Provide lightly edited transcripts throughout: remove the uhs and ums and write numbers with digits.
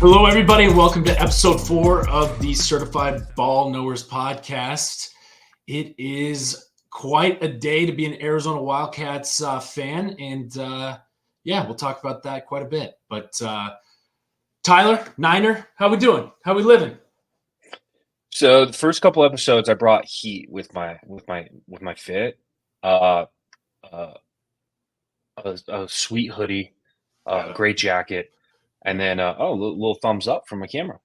Hello, everybody, and welcome to episode 4 of the Certified Ball Knowers podcast. It is quite a day to be an Arizona Wildcats fan, and we'll talk about that quite a bit. But Tyler, Niner, how we doing? How we living? So the first couple episodes, I brought heat with my fit. A sweet hoodie, great jacket, and then little thumbs up from my camera.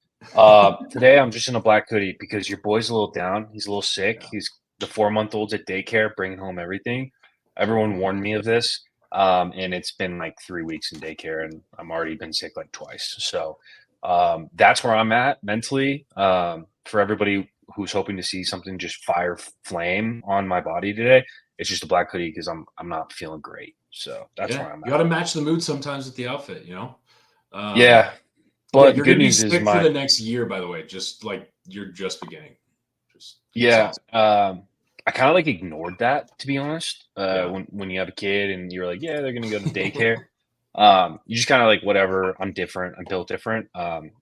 Today I'm just in a black hoodie because your boy's a little down. He's a little sick. Yeah. He's the 4-month-old's at daycare, bringing home everything. Everyone warned me of this, and it's been like 3 weeks in daycare, and I'm already been sick like twice. So that's where I'm at mentally. For everybody who's hoping to see something just fire flame on my body today, it's just a black hoodie because I'm not feeling great. So that's where I'm You at. got to match the mood sometimes with the outfit, you know? But the you're good gonna be news is sick for the next year, by the way, just like you're just beginning. I kind of like ignored that, to be honest. When you have a kid and you're like, yeah, they're gonna go to daycare. You just kind of like, whatever. I'm different. I'm built different.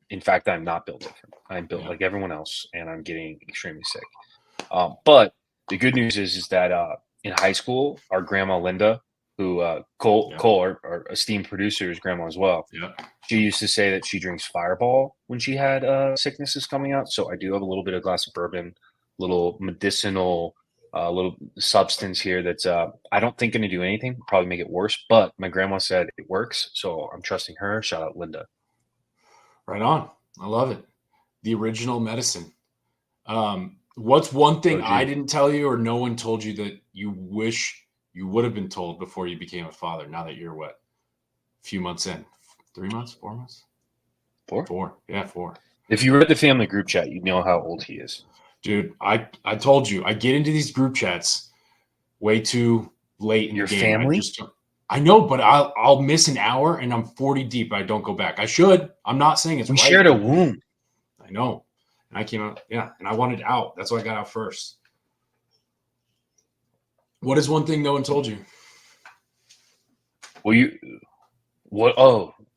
In fact, I'm not built different. I'm built like everyone else, and I'm getting extremely sick. But the good news is that in high school, our grandma Linda, who Cole, our esteemed producer's grandma as well. Yeah. She used to say that she drinks Fireball when she had sicknesses coming out. So I do have a little bit of glass of bourbon, little medicinal, little substance here that's I don't think going to do anything, probably make it worse. But my grandma said it works, so I'm trusting her. Shout out Linda. Right on. I love it. The original medicine. What's one thing I didn't tell you or no one told you that you wish you would have been told before you became a father, now that you're a few months in? 3 months? 4 months? 4. Yeah, 4. If you read the family group chat, you know how old he is. Dude, I told you, I get into these group chats way too late in your the game. Family? I know, but I'll miss an hour and I'm 40 deep. I don't go back. I should. I'm not saying it's we right. We shared a womb. I know. And I came out, and I wanted out. That's why I got out first. What is one thing no one told you?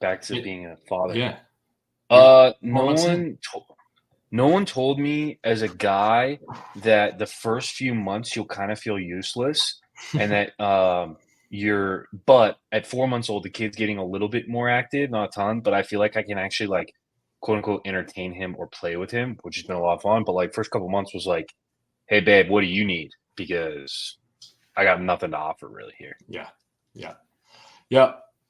Back to being a father. Yeah. No one told me as a guy that the first few months you'll kind of feel useless, and that but at 4 months old, the kid's getting a little bit more active, not a ton, but I feel like I can actually like quote unquote entertain him or play with him, which has been a lot of fun. But like first couple months was like, hey babe, what do you need? Because I got nothing to offer really here. Yeah.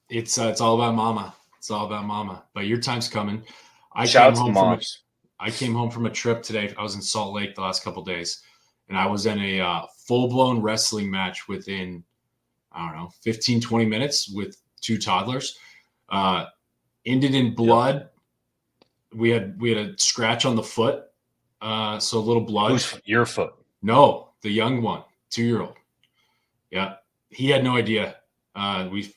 It's all about mama. It's all about mama. But your time's coming. I came home from a trip today. I was in Salt Lake the last couple of days, and I was in a full-blown wrestling match within, 15, 20 minutes with 2 toddlers. Ended in blood. We had a scratch on the foot, so a little blood. Who's your foot? No, the young one, 2-year-old. Yeah, he had no idea. We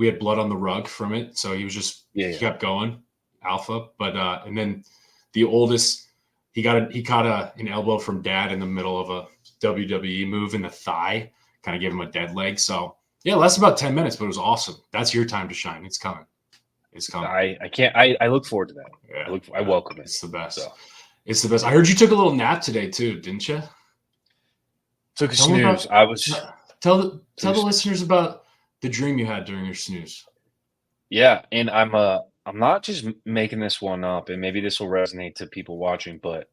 had blood on the rug from it, so he was just he kept going, alpha. But and then the oldest, he caught an elbow from dad in the middle of a WWE move in the thigh, kind of gave him a dead leg. So yeah, less about 10 minutes, but it was awesome. That's your time to shine. It's coming. It's coming. I look forward to that. Yeah, I welcome it. It's the best. So. It's the best. I heard you took a little nap today too, didn't you? Took a snooze. Tell the listeners about the dream you had during your snooze. Yeah, and I'm not just making this one up, and maybe this will resonate to people watching, but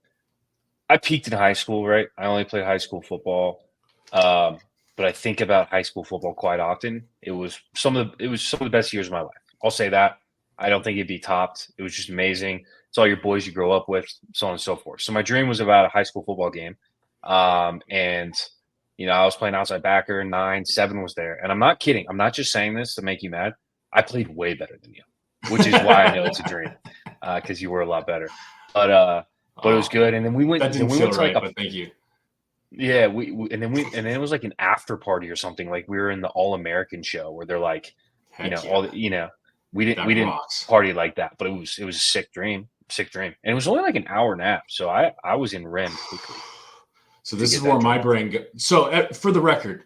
I peaked in high school, right? I only played high school football, but I think about high school football quite often. It was some of the best years of my life. I'll say that. I don't think it'd be topped. It was just amazing. It's all your boys you grow up with, so on and so forth. So my dream was about a high school football game, and I was playing outside backer, 9, 7 was there. And I'm not kidding. I'm not just saying this to make you mad. I played way better than you, which is why I know it's a dream, because you were a lot better. But it was good. And then we went. That didn't feel right, but thank you. Yeah, and then it was like an after party or something. Like we were in the All American show where they're like, we didn't party like that, but it was a sick dream, and it was only like an hour nap. So I was in REM quickly. So this is where my brain goes. So for the record,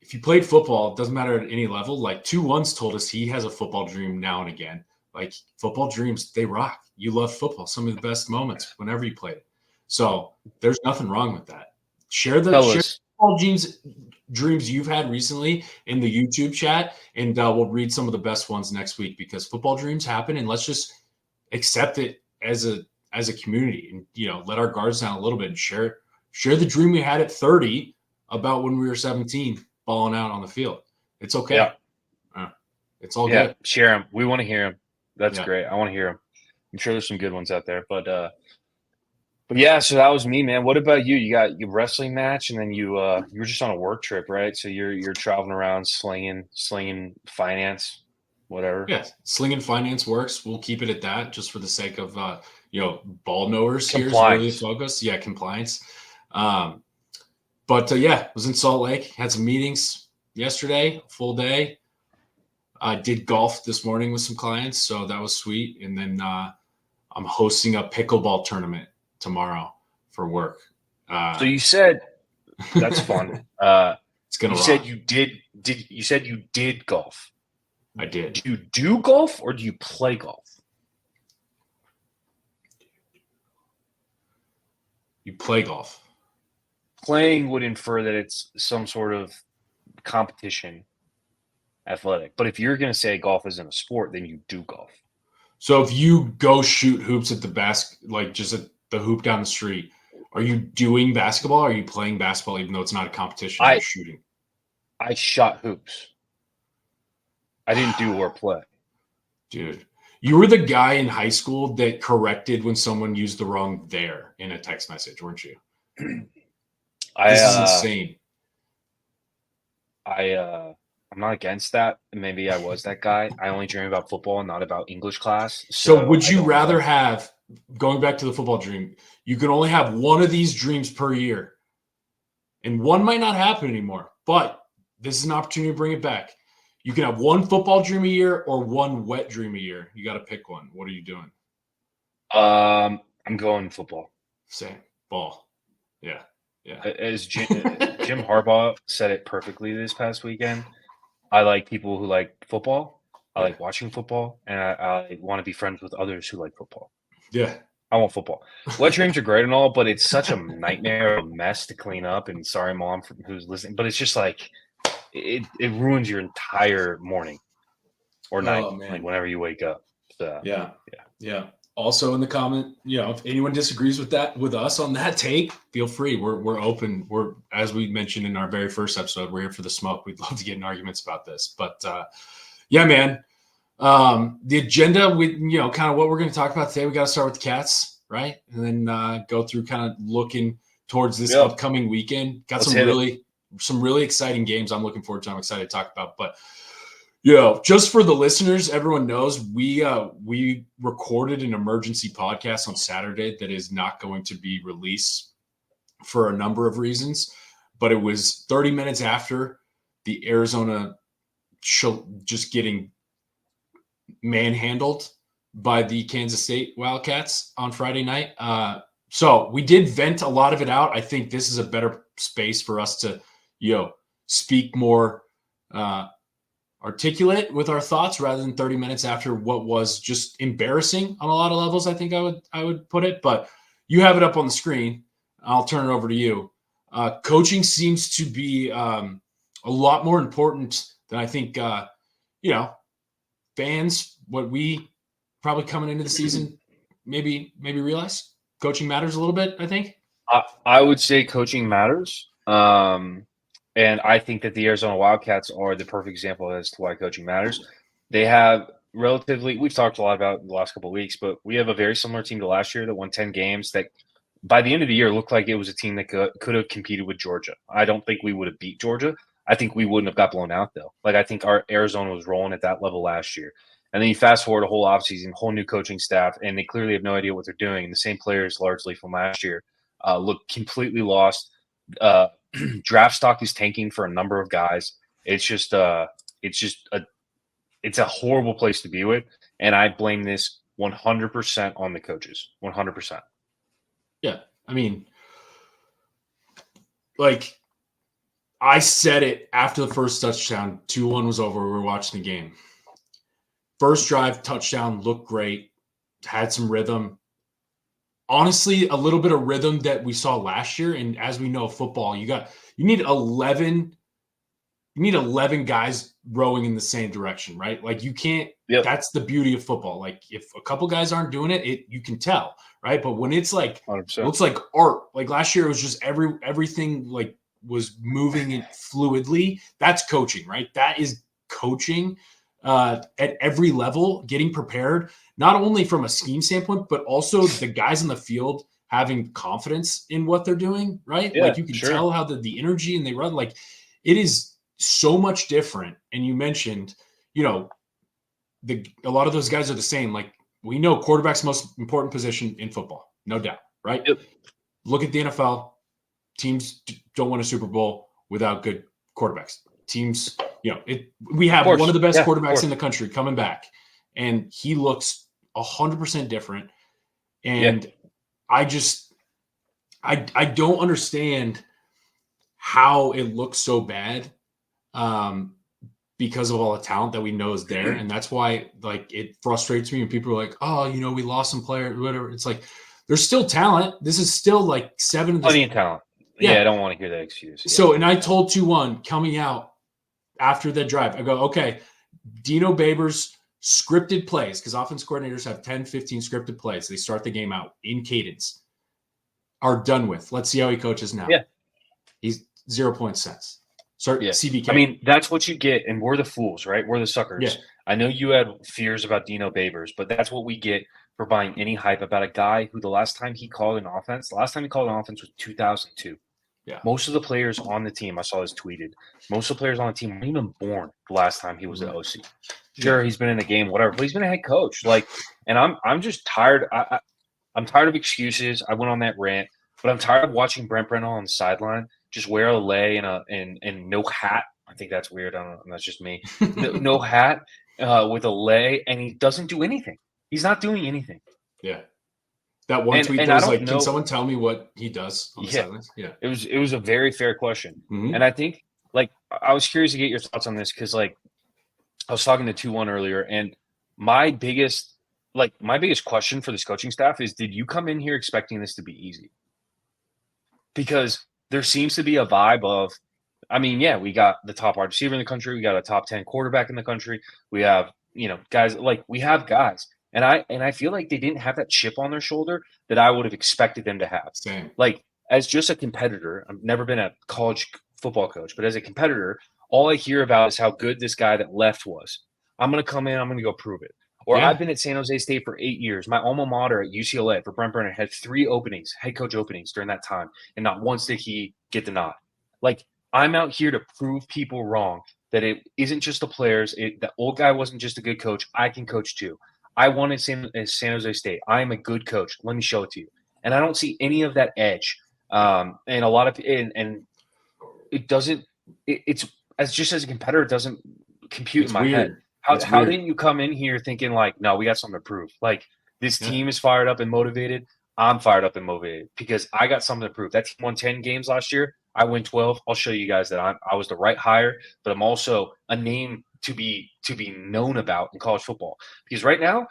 if you played football, it doesn't matter at any level. Like 2-1's told us he has a football dream now and again. Like football dreams, they rock. You love football. Some of the best moments whenever you played it. So there's nothing wrong with that. Share football dreams you've had recently in the YouTube chat, and we'll read some of the best ones next week because football dreams happen, and let's just accept it as a community, and let our guards down a little bit and share the dream we had at 30 about when we were 17 balling out on the field. It's okay. Yeah. It's all good. Share them. We want to hear them. That's great. I want to hear them. I'm sure there's some good ones out there, but yeah. So that was me, man. What about you? You got your wrestling match, and then you were just on a work trip, right? So you're traveling around slinging finance, whatever. Yeah, slinging finance works. We'll keep it at that, just for the sake of ball knowers here is really the focus. Yeah, compliance. But was in Salt Lake. Had some meetings yesterday, full day. I did golf this morning with some clients, so that was sweet. And then I'm hosting a pickleball tournament tomorrow for work. So you said that's fun. It's gonna. You rock. said you did. You said you did golf? I did. Do you do golf or do you play golf? You play golf. Playing would infer that it's some sort of competition, athletic. But if you're going to say golf isn't a sport, then you do golf. So if you go shoot hoops at just at the hoop down the street, are you doing basketball? Or are you playing basketball even though it's not a competition? You're shooting. I shot hoops. I didn't do or play. Dude, you were the guy in high school that corrected when someone used the wrong there in a text message, weren't you? This is insane. I'm not against that. Maybe I was that guy. I only dream about football and not about English class. So would you rather have, going back to the football dream, you can only have one of these dreams per year. And one might not happen anymore, but this is an opportunity to bring it back. You can have one football dream a year or one wet dream a year. You got to pick one. What are you doing? I'm going football. Same. Ball. Yeah. As Jim Harbaugh said it perfectly this past weekend, I like people who like football. I like watching football, and I want to be friends with others who like football. Yeah. I want football. Wet dreams are great and all, but it's such a nightmare, a mess to clean up. And sorry, Mom, who's listening, but it's just like it ruins your entire morning or night, like whenever you wake up. So, yeah. Also in the comment, if anyone disagrees with us on that take, feel free. We're open. We're, as we mentioned in our very first episode, we're here for the smoke. We'd love to get in arguments about this, but man. The agenda, we kind of what we're going to talk about today. We got to start with the Cats, right, and then go through kind of looking towards this upcoming weekend. Got some really exciting games I'm looking forward to. I'm excited to talk about, but. Just for the listeners, everyone knows we recorded an emergency podcast on Saturday that is not going to be released for a number of reasons, but it was 30 minutes after the Arizona show just getting manhandled by the Kansas State Wildcats on Friday night. So we did vent a lot of it out. I think this is a better space for us to, speak more articulate with our thoughts rather than 30 minutes after what was just embarrassing on a lot of levels. I think I would put it, but you have it up on the screen. I'll turn it over to you. Coaching seems to be a lot more important than I think, fans, what we probably coming into the season, maybe realize coaching matters a little bit. I think I would say coaching matters. And I think that the Arizona Wildcats are the perfect example as to why coaching matters. They have we've talked a lot about in the last couple of weeks, but we have a very similar team to last year that won 10 games that by the end of the year looked like it was a team that could have competed with Georgia. I don't think we would have beat Georgia. I think we wouldn't have got blown out, though. Like, I think our Arizona was rolling at that level last year. And then you fast forward a whole offseason, whole new coaching staff, and they clearly have no idea what they're doing. And the same players largely from last year look completely lost. Draft stock is tanking for a number of guys. It's a horrible place to be with, and I blame this 100% on the coaches. 100%. Yeah, I mean, like I said it after the first touchdown, 2-1 was over. We were watching the game. First drive, touchdown, looked great, had some rhythm. Honestly, a little bit of rhythm that we saw last year. And as we know, football, you need 11 guys rowing in the same direction, right? Like you can't, that's the beauty of football. Like if a couple guys aren't doing it, you can tell, right? But when it's like, 100%. it looks like art, like last year it was just everything like was moving it fluidly. That's coaching, right? That is coaching at every level, getting prepared, not only from a scheme standpoint, but also the guys in the field having confidence in what they're doing, right? Yeah, like you can tell how the energy and they run, like it is so much different. And you mentioned, a lot of those guys are the same. Like we know quarterback's the most important position in football, no doubt, right? Yep. Look at the NFL. Teams don't win a Super Bowl without good quarterbacks. Teams, we have one of the best quarterbacks in the country coming back, and he looks 100% different. And I don't understand how it looks so bad because of all the talent that we know is there. And that's why like it frustrates me when people are like, oh, we lost some players, whatever. It's like there's still talent. This is still like plenty of talent. Yeah, I don't want to hear that excuse. So, and I told 2-1 coming out after the drive, I go, okay, Dino Babers scripted plays, because offense coordinators have 10, 15 scripted plays. They start the game out in cadence, are done with. Let's see how he coaches now. Yeah. He's 0 point sense. Start CBK. I mean, that's what you get, and we're the fools, right? We're the suckers. Yeah. I know you had fears about Dino Babers, but that's what we get for buying any hype about a guy who the last time he called an offense was 2002. Yeah. Most of the players on the team, I saw this tweeted, most of the players on the team weren't even born the last time he was at OC. Sure, he's been in a game, whatever, but he's been a head coach. Like, and I'm just tired. I'm tired of excuses. I went on that rant, but I'm tired of watching Brent Brennan on the sideline just wear a lei and no hat. I think that's weird. I don't know. That's just me. No hat with a lei, and he doesn't do anything. He's not doing anything. Yeah. That one tweet that was like, can someone tell me what he does on the sidelines? Yeah. It was a very fair question. Mm-hmm. And I think, like, I was curious to get your thoughts on this because, like, I was talking to 2-1 earlier, and my biggest question for this coaching staff is, did you come in here expecting this to be easy? Because there seems to be a vibe of, I mean, yeah, we got the top wide receiver in the country. We got a top 10 quarterback in the country. We have, guys, like we have guys. And I feel like they didn't have that chip on their shoulder that I would have expected them to have. Same. Like, as just a competitor, I've never been a college football coach, but as a competitor, all I hear about is how good this guy that left was. I'm going to come in, I'm going to go prove it. Or I've been at San Jose State for 8 years. My alma mater at UCLA for Brent Brennan had 3 openings, head coach openings during that time, and not once did he get the nod. Like, I'm out here to prove people wrong, that it isn't just the players. The old guy wasn't just a good coach. I can coach too. I won in San Jose State. I am a good coach. Let me show it to you. And I don't see any of that edge. And a lot of and it doesn't. It's as just as a competitor, it doesn't compute in my head. How didn't you come in here thinking like, no, we got something to prove? Like this team is fired up and motivated. I'm fired up and motivated because I got something to prove. That team won 10 games last year. I win 12. I'll show you guys that I was the right hire, but I'm also a name to be known about in college football. Because right now,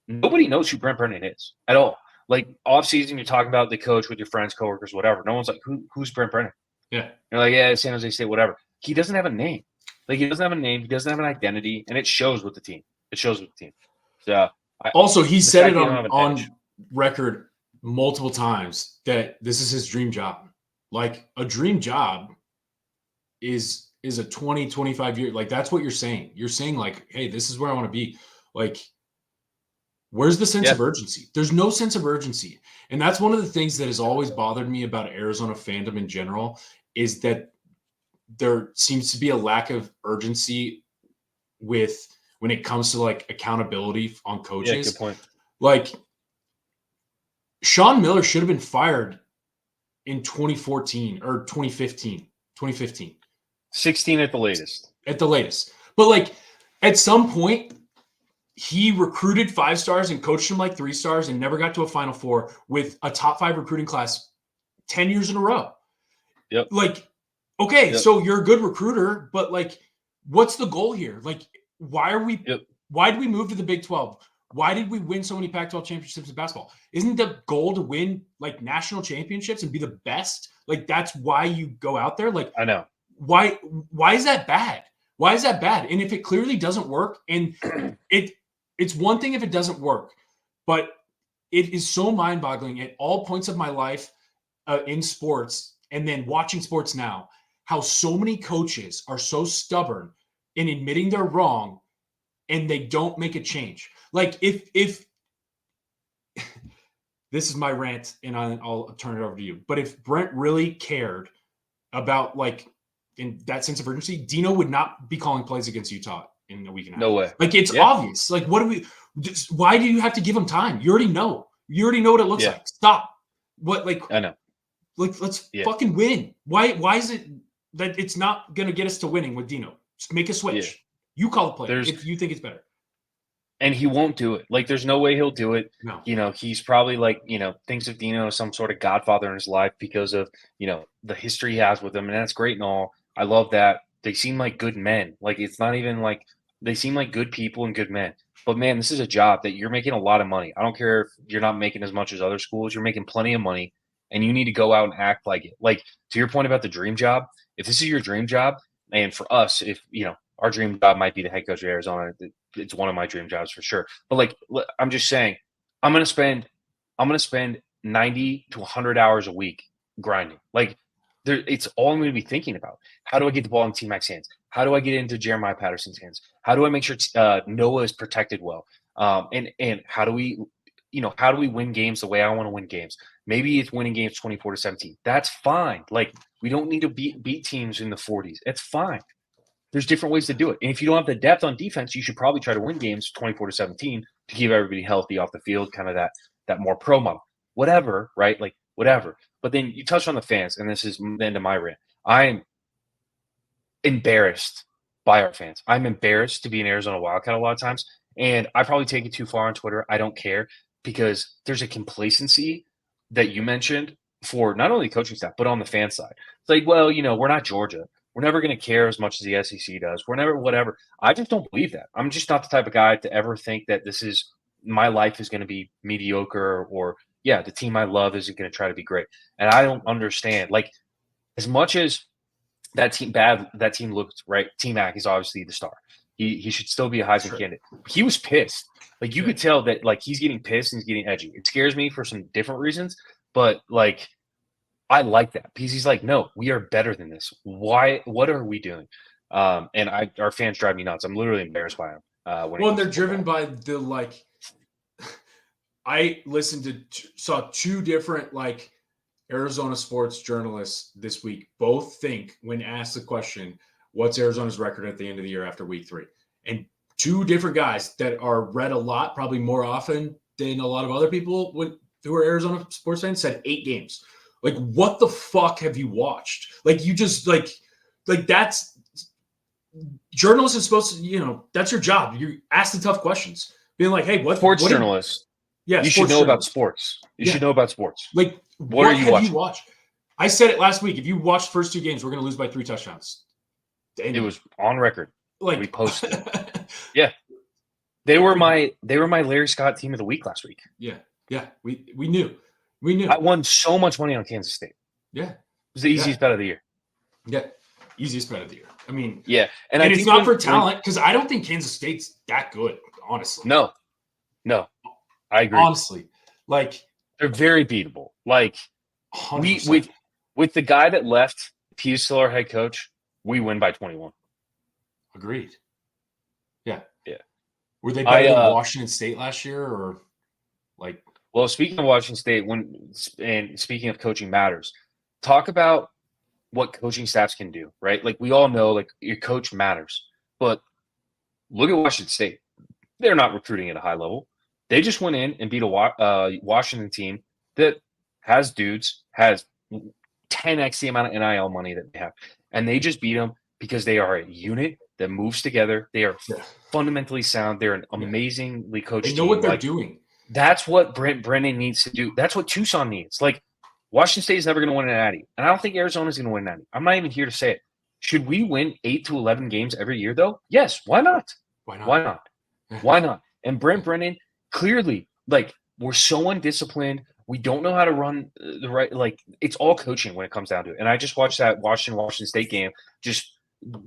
nobody knows who Brent Brennan is at all. Like off season, you're talking about the coach with your friends, coworkers, whatever. No one's like, who's Brent Brennan? Yeah. You're like, yeah, San Jose State, whatever. He doesn't have a name. Like he doesn't have a name. He doesn't have an identity, and it shows with the team. So also, he said it on record multiple times that this is his dream job. Like a dream job is a 20, 25 year. Like that's what you're saying. You're saying like, hey, this is where I want to be. Like, where's the sense of urgency? There's no sense of urgency. And that's one of the things that has always bothered me about Arizona fandom in general is that there seems to be a lack of urgency with when it comes to like accountability on coaches. Yeah, good point. Like Sean Miller should have been fired in 2014 or 2015. 16 at the latest. But like at some point, he recruited 5 stars and coached them like 3 stars and never got to a Final Four with a top 5 recruiting class 10 years in a row. Yep. Like, okay, so you're a good recruiter, but like, what's the goal here? Like, why are we Why did we move to the Big 12? Why did we win so many Pac-12 championships in basketball? Isn't the goal to win like national championships and be the best? Like that's why you go out there. Like I know. Why is that bad? Why is that bad? And if it clearly doesn't work, and it's one thing if it doesn't work, but it is so mind-boggling at all points of my life in sports, and then watching sports now, how so many coaches are so stubborn in admitting they're wrong and they don't make a change. Like if this is my rant and I'll turn it over to you, but if Brent really cared about like in that sense of urgency, Dino would not be calling plays against Utah in a week and a half. No way. Like it's obvious. Like why do you have to give him time? You already know what it looks like. Stop. What like I know. Like let's fucking win. Why is it that it's not going to get us to winning with Dino? Just make a switch. Yeah. You call the play if you think it's better. And he won't do it. Like, there's no way he'll do it. No. You know, he's probably like, thinks of Dino as some sort of godfather in his life because of, the history he has with him. And that's great and all. I love that. They seem like good men. Like, it's not even like they seem like good people and good men. But, man, this is a job that you're making a lot of money. I don't care if you're not making as much as other schools. You're making plenty of money, and you need to go out and act like it. Like, to your point about the dream job, if this is your dream job, and for us, if, our dream job might be the head coach of Arizona. It's one of my dream jobs for sure. But like, I'm just saying, I'm going to spend 90 to 100 hours a week grinding. Like, it's all I'm going to be thinking about. How do I get the ball in T-Mac's hands? How do I get into Jeremiah Patterson's hands? How do I make sure Noah is protected well? And how do we win games the way I want to win games? Maybe it's winning games 24-17. That's fine. Like, we don't need to beat teams in the 40s. It's fine. There's different ways to do it. And if you don't have the depth on defense, you should probably try to win games 24-17 to keep everybody healthy off the field, kind of that more pro model. Whatever, right? Like, whatever. But then you touch on the fans, and this is the end of my rant. I'm embarrassed by our fans. I'm embarrassed to be an Arizona Wildcat a lot of times, and I probably take it too far on Twitter. I don't care because there's a complacency that you mentioned for not only the coaching staff, but on the fan side. It's like, well, we're not Georgia. We're never going to care as much as the SEC does. We're never whatever. I just don't believe that. I'm just not the type of guy to ever think that this is my life is going to be mediocre or the team I love isn't going to try to be great. And I don't understand. Like, as much as that team looked right. T-Mac is obviously the star. He should still be a Heisman candidate. He was pissed. Like, you could tell that like he's getting pissed and he's getting edgy. It scares me for some different reasons, but like, I like that because he's like, no, we are better than this. Why? What are we doing? And our fans drive me nuts. I'm literally embarrassed by them. When they're driven by the like. I saw two different like Arizona sports journalists this week. Both think when asked the question, "What's Arizona's record at the end of the year after week 3?" And two different guys that are read a lot, probably more often than a lot of other people who are Arizona sports fans, said 8 games. Like, what the fuck have you watched? Like, you just like that's journalists are supposed to, that's your job. You ask the tough questions, being like, hey, what sports journalists? Yeah, you should know about sports. You should know about sports. Like, what have you watched? I said it last week. If you watched the first 2 games, we're going to lose by 3 touchdowns. And it was on record. Like, we posted. Yeah, they were my Larry Scott team of the week last week. Yeah, we knew. We knew. I won so much money on Kansas State. Yeah. It was the easiest bet of the year. Yeah. Easiest bet of the year. I mean, yeah. And it's not for talent because I don't think Kansas State's that good, honestly. No. I agree. Honestly. Like, they're very beatable. Like, 100%. with the guy that left, he's still our head coach, we win by 21. Agreed. Yeah. Yeah. Were they better than Washington State last year or like? Well, speaking of Washington State, and speaking of coaching matters, talk about what coaching staffs can do, right? Like, we all know, like, your coach matters. But look at Washington State. They're not recruiting at a high level. They just went in and beat a Washington team that has 10x the amount of NIL money that they have. And they just beat them because they are a unit that moves together. They are fundamentally sound. They're an amazingly coached team. They know what they're doing. That's what Brennan needs to do. That's what Tucson needs. Like, Washington State is never going to win an Natty. And I don't think Arizona is going to win an Natty. I'm not even here to say it. Should we win 8 to 11 games every year, though? Yes. Why not? Why not? Why not? Why not? And Brent Brennan, clearly, like, we're so undisciplined. We don't know how to run the right. Like, it's all coaching when it comes down to it. And I just watched that Washington State game. Just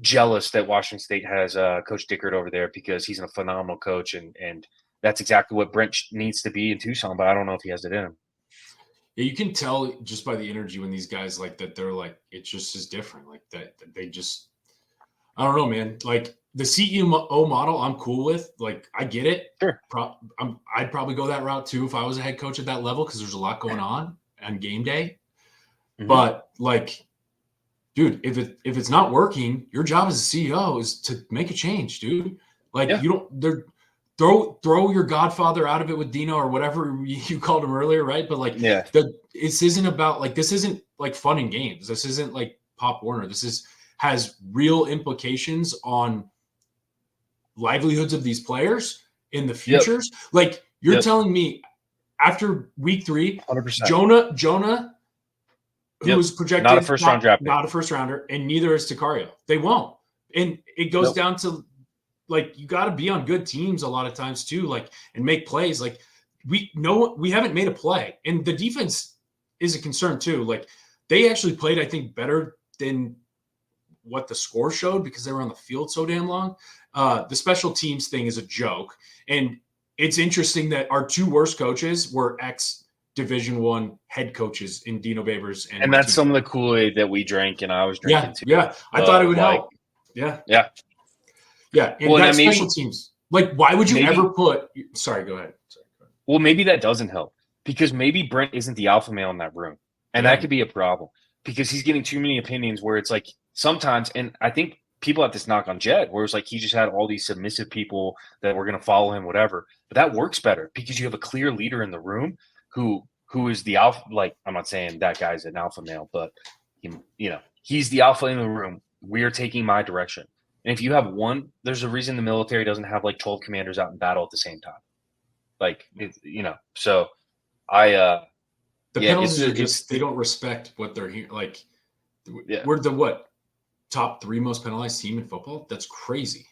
jealous that Washington State has Coach Dickert over there because he's a phenomenal coach, and that's exactly what Brent needs to be in Tucson. But I don't know if he has it in him. Yeah, you can tell just by the energy when these guys like that. They're like, it just is different. Like that, they just, I don't know, man. Like the CEO model, I'm cool with. Like, I get it. Sure. I'd probably go that route too if I was a head coach at that level because there's a lot going on game day. Mm-hmm. But like, dude, if it's not working, your job as a CEO is to make a change, dude. Like, you don't throw your godfather out of it with Dino or whatever you called him earlier, right? But like, this isn't about like, this isn't like fun and games. This isn't like Pop Warner. This has real implications on livelihoods of these players in the futures. Like, you're telling me after week 3, 100%. Jonah, who was projected not a first round draft pick. Not a first rounder, and neither is Tacario. They won't. And it goes down to, like, you got to be on good teams a lot of times too, like, and make plays. Like, we haven't made a play, and the defense is a concern too. Like, they actually played, I think, better than what the score showed because they were on the field so damn long. The special teams thing is a joke, and it's interesting that our 2 worst coaches were ex-Division I head coaches in Dino Babers and that's some of the Kool-Aid that we drank, and I was drinking too. Yeah, I thought it would help. Yeah. And well, special teams. Like, why would you ever put? Sorry, go ahead. Well, maybe that doesn't help because maybe Brent isn't the alpha male in that room, and that could be a problem because he's getting too many opinions. Where it's like sometimes, and I think people have this knock on Jed, where it's like he just had all these submissive people that were going to follow him, whatever. But that works better because you have a clear leader in the room who is the alpha. Like, I'm not saying that guy's an alpha male, but he's the alpha in the room. We are taking my direction. And if you have one, there's a reason the military doesn't have like 12 commanders out in battle at the same time. Like, so the penalties are just, they don't respect what they're here. Like, we're the top 3 most penalized team in football. That's crazy.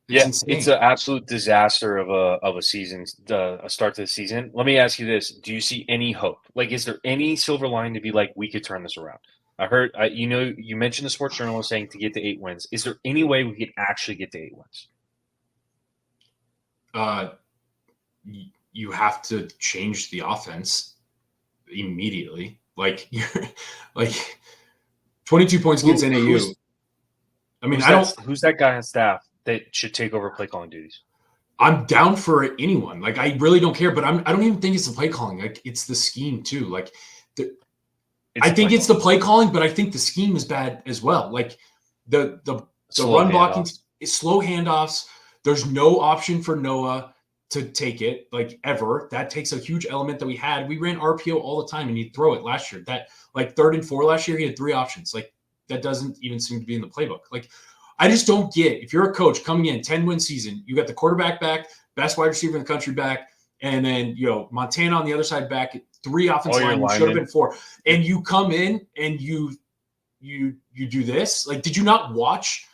It's an absolute disaster of a season, a start to the season. Let me ask you this: do you see any hope? Like, is there any silver line to be like, we could turn this around? I heard, you mentioned the Sports Journal was saying to get to 8 wins. Is there any way we could actually get to 8 wins? You have to change the offense immediately. Like, you're like 22 points against NAU. I mean, who's that guy on staff that should take over play calling duties? I'm down for anyone. Like, I really don't care, but I don't even think it's the play calling. Like, it's the scheme too. Like, I think it's the play calling, but I think the scheme is bad as well. Like, the run blocking, slow handoffs. There's no option for Noah to take it, like, ever. That takes a huge element that we had. We ran RPO all the time, and he'd throw it last year. That, like, 3rd and 4 last year, he had 3 options. Like, that doesn't even seem to be in the playbook. Like, I just don't get, if you're a coach coming in 10-win season, you got the quarterback back, best wide receiver in the country back, and then, Montana on the other side back, 3 offensive linemen, should have been 4. And you come in and you do this. Like, did you not watch?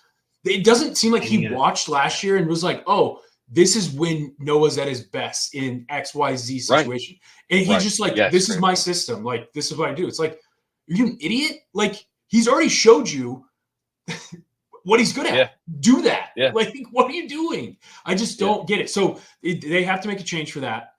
It doesn't seem like he watched last year and was like, oh, this is when Noah's at his best in XYZ situation. Right. And he just like, this is my system. Like, this is what I do. It's like, are you an idiot? Like, he's already showed you what he's good at. Yeah. Do that. Yeah. Like, what are you doing? I just don't get it. So they have to make a change for that.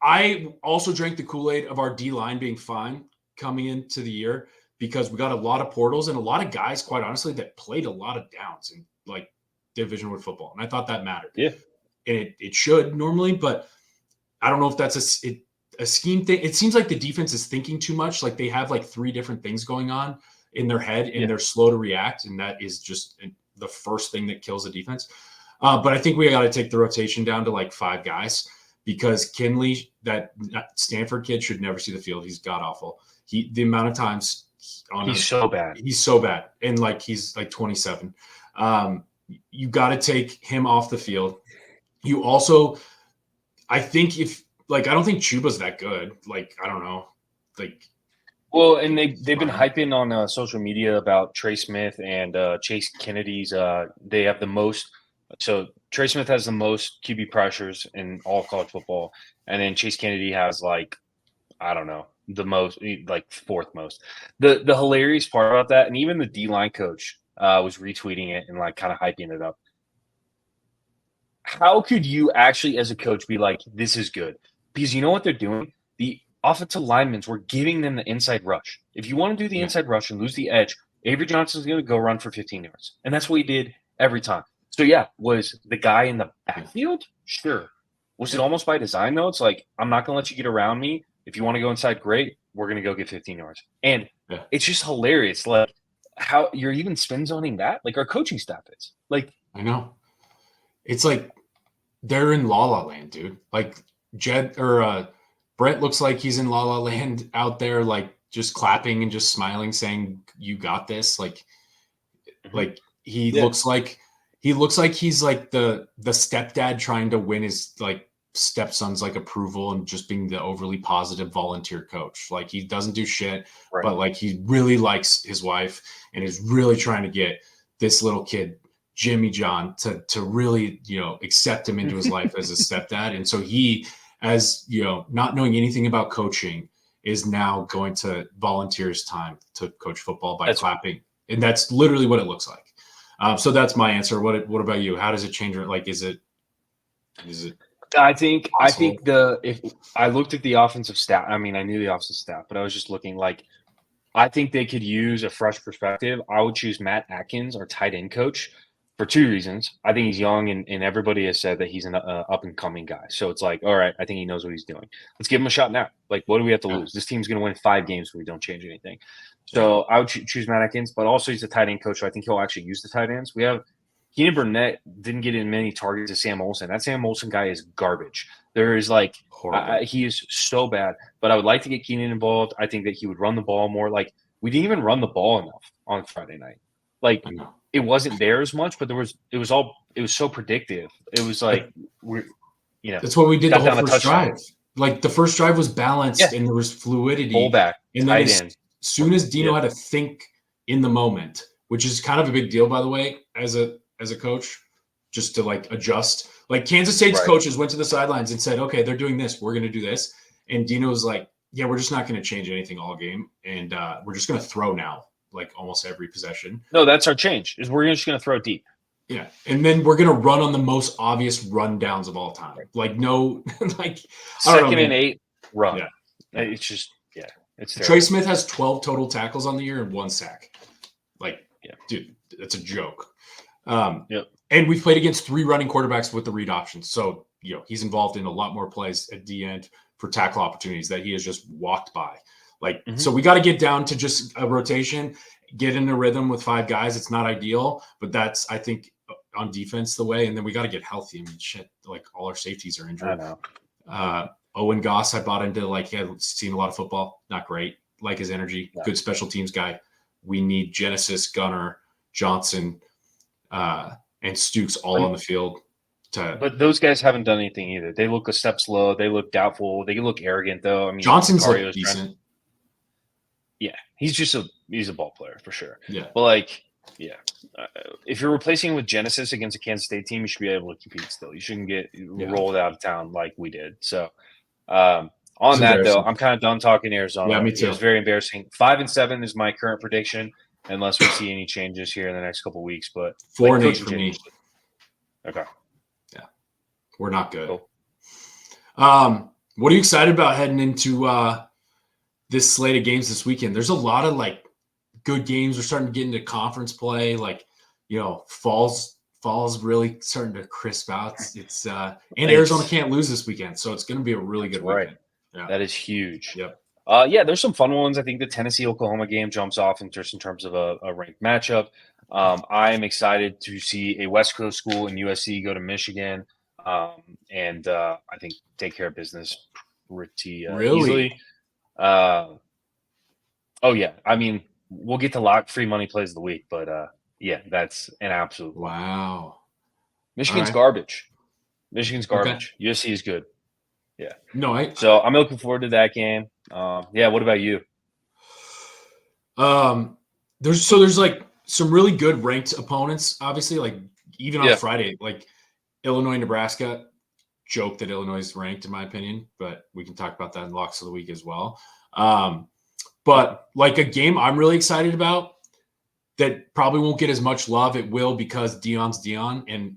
I also drank the Kool-Aid of our D-line being fine coming into the year because we got a lot of portals and a lot of guys, quite honestly, that played a lot of downs in, like, Division I football. And I thought that mattered. Yeah. And it should normally, but I don't know if that's a scheme thing. It seems like the defense is thinking too much. Like, they have like 3 different things going on in their head and they're slow to react. And that is just the first thing that kills the defense. But I think we got to take the rotation down to like 5 guys because Kinley, that Stanford kid, should never see the field. He's god awful. The amount of times he's so bad. He's so bad. And like, he's like 27. You got to take him off the field. You also, I think I don't think Chuba's that good. Like, I don't know. Like, well, and they've been hyping on social media about Trey Smith and Chase Kennedy's. They have the most So Trey Smith has the most QB pressures in all of college football, and then Chase Kennedy has like I don't know the most, like fourth most. The hilarious part about that, and even the D line coach was retweeting it and like kind of hyping it up. How could you actually, as a coach, be like, "This is good"? Because you know what they're doing. The offensive linemen were giving them the inside rush. If you want to do the inside rush and lose the edge, Avery Johnson's going to go run for 15 yards, and that's what he did every time. So yeah, was the guy in the backfield? Sure. Was it almost by design though? It's like I'm not going to let you get around me. If you want to go inside, great. We're going to go get 15 yards, and it's just hilarious. Like how you're even spin zoning that. Like our coaching staff is. Like I know. It's like they're in La La Land, dude. Like Brett looks like he's in La La Land out there, like just clapping and just smiling, saying, "You got this." Like he looks like he's like the stepdad trying to win his like stepson's like approval and just being the overly positive volunteer coach. Like he doesn't do shit, but like he really likes his wife and is really trying to get this little kid Jimmy John to really, accept him into his life as a stepdad. And so he, as not knowing anything about coaching, is now going to volunteer his time to coach football by clapping. And that's literally what it looks like. So that's my answer. What about you? How does it change? Like, is it? I think if I looked at the offensive staff, I mean, I knew the offensive staff, but I was just looking like, I think they could use a fresh perspective. I would choose Matt Atkins, our tight end coach, for two reasons. I think he's young, and everybody has said that he's an up and coming guy. So it's like, all right, I think he knows what he's doing. Let's give him a shot now. Like, what do we have to lose? This team's going to win 5 games if we don't change anything. So I would choose Matt Atkins, but also he's a tight end coach, so I think he'll actually use the tight ends. We have Keenan Burnett didn't get in many targets as Sam Olsen. That Sam Olsen guy is garbage. There is like he is so bad. But I would like to get Keenan involved. I think that he would run the ball more. Like we didn't even run the ball enough on Friday night. Like it wasn't there as much, but it was so predictive. It was like that's what we did the whole first drive. Like the first drive was balanced and there was fluidity. Fullback, and then as soon as Dino had to think in the moment, which is kind of a big deal, by the way, as a coach, just to like adjust. Like Kansas State's coaches went to the sidelines and said, "Okay, they're doing this. We're going to do this." And Dino was like, "Yeah, we're just not going to change anything all game, and we're just going to throw now, like almost every possession." No, that's our change. Is we're just going to throw deep. Yeah, and then we're going to run on the most obvious rundowns of all time. Like no, like second and 8 run. Yeah. It's just it's terrible. Trey Smith has 12 total tackles on the year and 1 sack. Like, dude, that's a joke. And we've played against 3 running quarterbacks with the read options. So, he's involved in a lot more plays at the end for tackle opportunities that he has just walked by. Like, so we got to get down to just a rotation, get in a rhythm with 5 guys. It's not ideal, but that's, I think, on defense the way. And then we got to get healthy. I mean, shit, like all our safeties are injured. I know. Owen Goss, I bought into, like, he had seen a lot of football. Not great. Like his energy. Good special teams guy. We need Genesis, Gunner, Johnson, and Stukes all on the field. But those guys haven't done anything either. They look a step slow. They look doubtful. They look arrogant, though. I mean, Johnson's like decent. He's a ball player for sure. Yeah, but if you're replacing with Genesis against a Kansas State team, you should be able to compete still. You shouldn't get rolled out of town like we did. So on that though, I'm kind of done talking Arizona. Yeah, me too. It was very embarrassing. 5-7 is my current prediction, unless we see any changes here in the next couple of weeks. But 4-8 for me. Okay. Yeah, we're not good. Cool. What are you excited about heading into this slate of games this weekend? There's a lot of like good games. We're starting to get into conference play. Like, fall's really starting to crisp out. It's and Arizona can't lose this weekend, so it's going to be a really good weekend. Yeah. That is huge. Yep. There's some fun ones. I think the Tennessee-Oklahoma game jumps off in terms of a ranked matchup. I am excited to see a West Coast school in USC go to Michigan, and I think take care of business pretty easily. I mean, we'll get to lock free money plays of the week, but that's an absolute wow. Michigan's garbage. Okay. USC is good. Yeah. No, so I'm looking forward to that game. What about you? There's like some really good ranked opponents, obviously, like even on Friday, like Illinois, Nebraska, joke that Illinois is ranked in my opinion, but we can talk about that in locks of the week as well. But like a game I'm really excited about that probably won't get as much love. It will because Deion's Deion.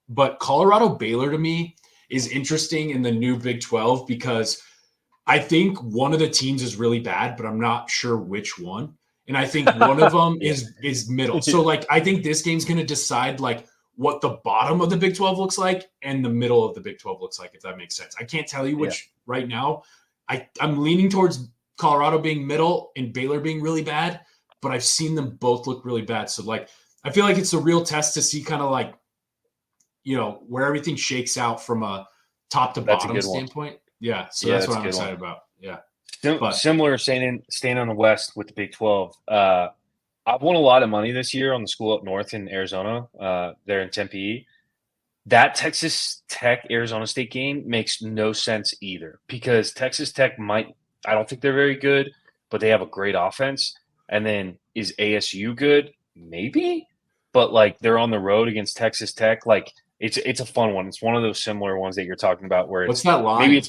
But Colorado Baylor to me is interesting in the new Big 12 because I think one of the teams is really bad, but I'm not sure which one. And I think one of them is middle. So like I think this game's going to decide like what the bottom of the Big 12 looks like and the middle of the Big 12 looks like, if that makes sense. I can't tell you which right now. I'm leaning towards Colorado being middle and Baylor being really bad, but I've seen them both look really bad. So like I feel like it's a real test to see kind of like, where everything shakes out from a top to bottom standpoint. Yeah. So that's what I'm excited about. Yeah. Similar staying on the West with the Big 12. I've won a lot of money this year on the school up north in Arizona. There in Tempe. That Texas Tech Arizona State game makes no sense either because Texas Tech I don't think they're very good, but they have a great offense. And then is ASU good? Maybe. But like they're on the road against Texas Tech. Like it's a fun one. It's one of those similar ones that you're talking about where what's that line? Maybe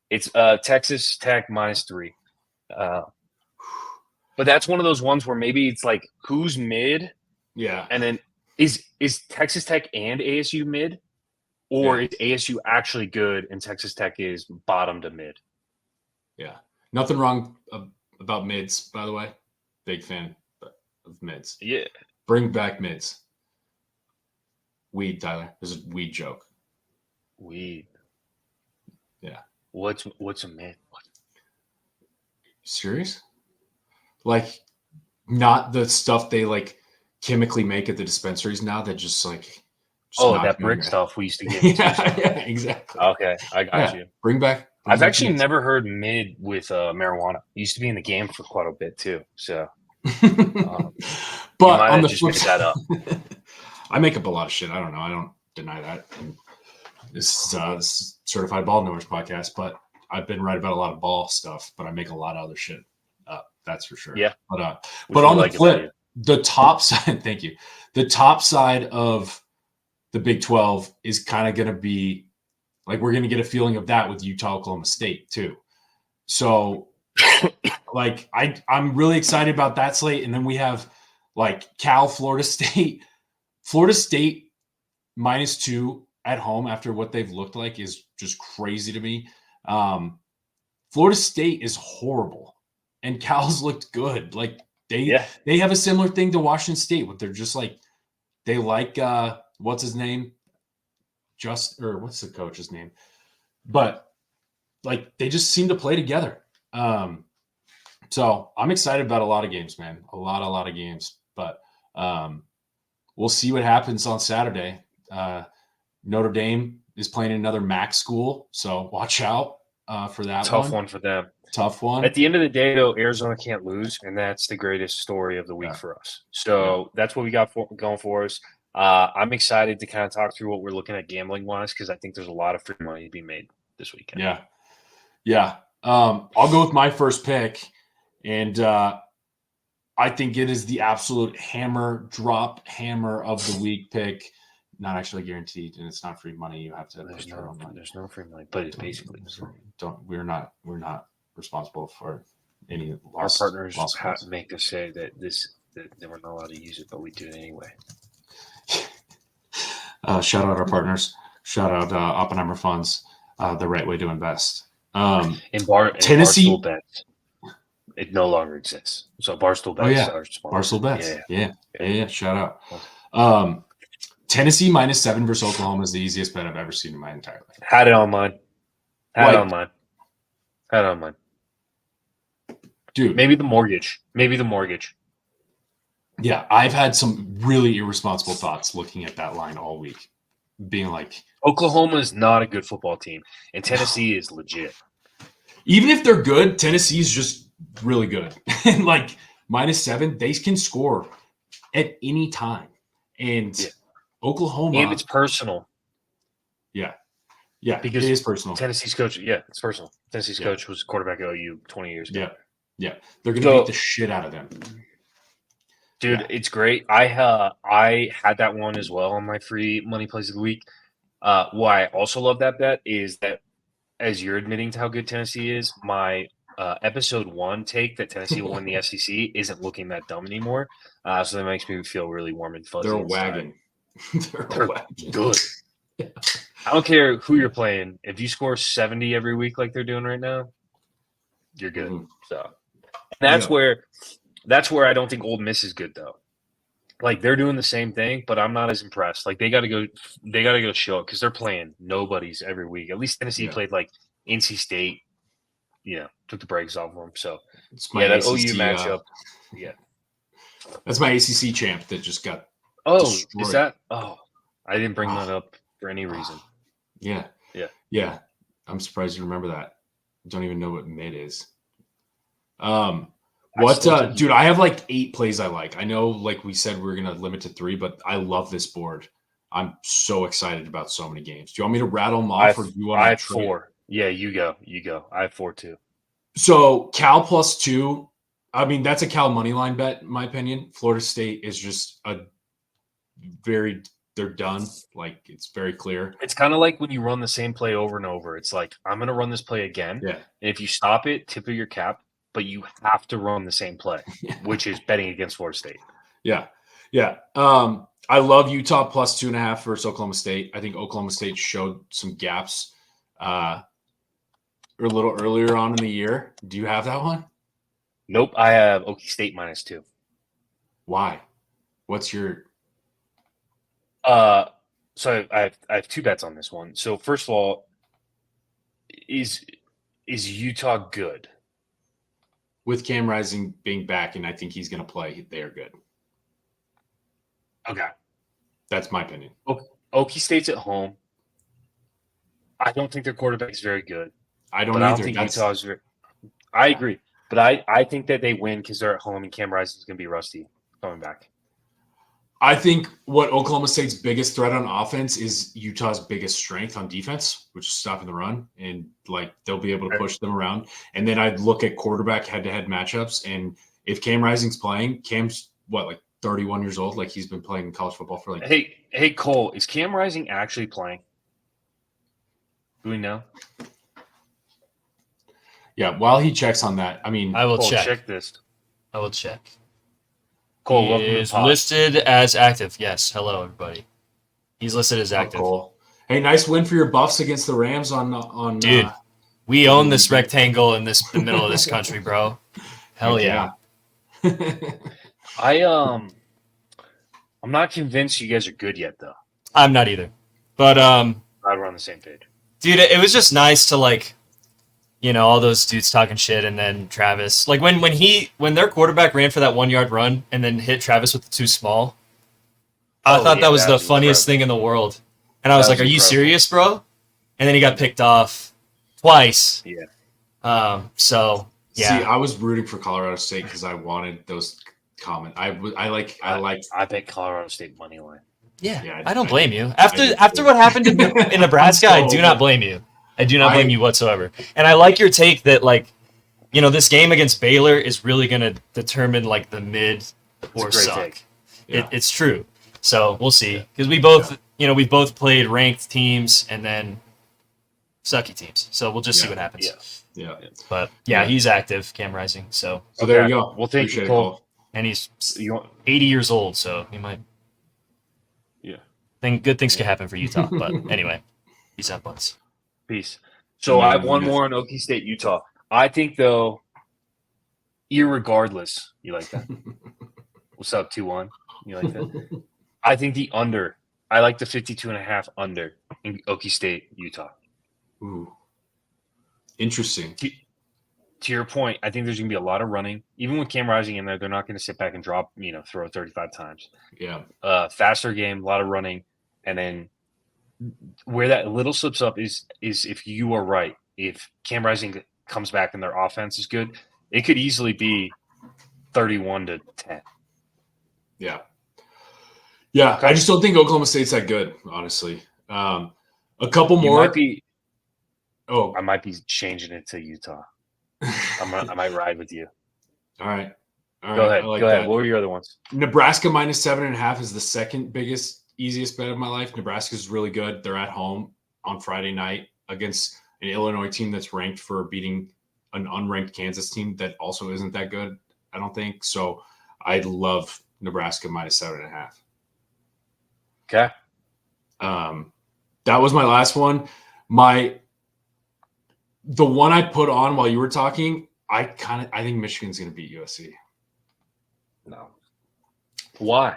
it's Texas Tech -3. But that's one of those ones where maybe it's like who's mid? Yeah. And then is Texas Tech and ASU mid? Or is ASU actually good and Texas Tech is bottom to mid? Yeah. Nothing wrong about mids, by the way. Big fan of mids. Yeah. Bring back mids. Weed, Tyler. This is a weed joke. Weed. Yeah. What's a mid? Serious? Like not the stuff they like chemically make at the dispensaries now that just like that brick stuff we used to get. yeah, exactly. Okay, I got you. Bring back I've actually never heard mid with marijuana. It used to be in the game for quite a bit too. So but on the flip side, I make up a lot of shit. I don't know. I don't deny that. This is Certified Ball Knowers podcast, but I've been right about a lot of ball stuff, but I make a lot of other shit up. That's for sure. Yeah. But on the flip, the top side, thank you. The top side of the Big 12 is kind of going to be like, we're going to get a feeling of that with Utah, Oklahoma State too. So like, I'm really excited about that slate. And then we have like Cal, Florida State -2 at home after what they've looked like is just crazy to me. Florida State is horrible and Cal's looked good. Like they have a similar thing to Washington State, but they're just like, they like, what's his name? What's the coach's name? But like, they just seem to play together. So I'm excited about a lot of games, man. A lot of games, but we'll see what happens on Saturday. Notre Dame is playing another MAC school, so watch out for that. Tough one for them. Tough one. At the end of the day, though, Arizona can't lose, and that's the greatest story of the week for us. So that's what we got going for us. I'm excited to kind of talk through what we're looking at gambling-wise because I think there's a lot of free money to be made this weekend. Yeah. I'll go with my first pick, and I think it is the absolute hammer of the week pick. Not actually guaranteed, and it's not free money. You have to put your own money. There's no free money, but it's basically we're not responsible for any loss. Our partners have to make us say that they were not allowed to use it, but we do it anyway. Shout out our partners. Shout out Oppenheimer Funds. The right way to invest. Tennessee Barstool Bets, it no longer exists. So Barstool Bets are Barstool Bets. Yeah. Shout out. Tennessee -7 versus Oklahoma is the easiest bet I've ever seen in my entire life. Had it on mine. Had it on mine. Dude. Maybe the mortgage. Yeah, I've had some really irresponsible thoughts looking at that line all week. Being like, Oklahoma is not a good football team, and Tennessee is legit. Even if they're good, Tennessee is just really good. And like -7, they can score at any time. And Oklahoma. And it's personal. Yeah, because it is personal. Tennessee's coach, it's personal. Tennessee's coach was quarterback at OU 20 years ago. Yeah. They're going to beat the shit out of them. Dude, it's great. I had that one as well on my free money plays of the week. Why I also love that bet is that as you're admitting to how good Tennessee is, my episode 1 take that Tennessee will win the SEC isn't looking that dumb anymore. So that makes me feel really warm and fuzzy. They're a inside. wagon. They're good. Yeah. I don't care who you're playing. If you score 70 every week like they're doing right now, you're good. Mm-hmm. So that's where I don't think Ole Miss is good though. Like they're doing the same thing, but I'm not as impressed. Like they got to go show it because they're playing nobodies every week. At least Tennessee played like NC State, took the brakes off them. So that ACC, OU matchup, that's my ACC champ that just got. Destroyed. Is that? Oh, I didn't bring that up for any reason. Yeah. I'm surprised you remember that. I don't even know what mid is. Dude, I have like 8 plays I like. I know, like we said, we're going to limit to 3, but I love this board. I'm so excited about so many games. Do you want me to rattle them off? Or do you want I have 4. Yeah, you go. I have 4 too. So Cal +2. I mean, that's a Cal money line bet, in my opinion. Florida State is just they're done. Like, it's very clear. It's kind of like when you run the same play over and over. It's like, I'm going to run this play again. Yeah. And if you stop it, tip of your cap. But you have to run the same play, which is betting against Florida State. Yeah. I love Utah +2.5 versus Oklahoma State. I think Oklahoma State showed some gaps a little earlier on in the year. Do you have that one? Nope. I have Okie State -2. Why? What's your? So I have 2 bets on this one. So first of all, is Utah good? With Cam Rising being back, and I think he's going to play, they are good. Okay. That's my opinion. Okie State's at home. I don't think their quarterback is very good. I don't think Utah is very – I agree. But I think that they win because they're at home and Cam Rising is going to be rusty coming back. I think what Oklahoma State's biggest threat on offense is Utah's biggest strength on defense, which is stopping the run. And, like, they'll be able to push them around. And then I'd look at quarterback head-to-head matchups. And if Cam Rising's playing, Cam's, 31 years old? Like, he's been playing college football for, Hey, Cole, is Cam Rising actually playing? Do we know? Yeah, while he checks on that, I mean – I will check this. I will check. Cole, he is listed as active. Yes. Hello, everybody. He's listed as active. Cool. Hey, nice win for your Buffs against the Rams on. Dude, we own this rectangle in the middle of this country, bro. Hell yeah. I'm not convinced you guys are good yet, though. I'm not either, but we're on the same page, dude. It was just nice to all those dudes talking shit, and then Travis, like when their quarterback ran for that 1-yard run and then hit Travis with the too small. I thought that was the funniest thing in the world, and I was like, "Are you serious, bro?" And then he got picked off twice. Yeah. So yeah. See, I was rooting for Colorado State because I wanted those comments. I bet Colorado State money line. Yeah, I don't blame you. After what happened in Nebraska, I do not blame you. I do not blame you whatsoever. And I like your take that, this game against Baylor is really going to determine, the mid or suck. It's true. So we'll see. Because we both, we've both played ranked teams and then sucky teams. So we'll just see what happens. Yeah. But, he's active, Cam Rising. So there you go. Well, thank you, Cole. And he's 80 years old, so he might. Yeah. Good things could happen for Utah. But anyway, peace out, buds. Peace. So I have one more on Okie State, Utah. I think, though, irregardless, you like that? What's up, 2-1? You like that? I think the under. I like the 52.5 under in Okie State, Utah. Ooh. Interesting. To your point, I think there's going to be a lot of running. Even with Cam Rising in there, they're not going to sit back and drop, throw 35 times. Yeah. Faster game, a lot of running. And then where that little slips up is if you are right. If Cam Rising comes back and their offense is good, it could easily be 31-10. Yeah. Yeah, I just don't think Oklahoma State's that good, honestly. A couple more. I might be changing it to Utah. I might ride with you. All right. All Go right, ahead. I like Go ahead. that. What were your other ones? Nebraska minus 7.5 is the second easiest bet of my life. Nebraska's really good. They're at home on Friday night against an Illinois team that's ranked for beating an unranked Kansas team that also isn't that good, I don't think. So I love Nebraska minus 7.5. Okay. That was my last one. The one I put on while you were talking, I think Michigan's going to beat USC. No. Why?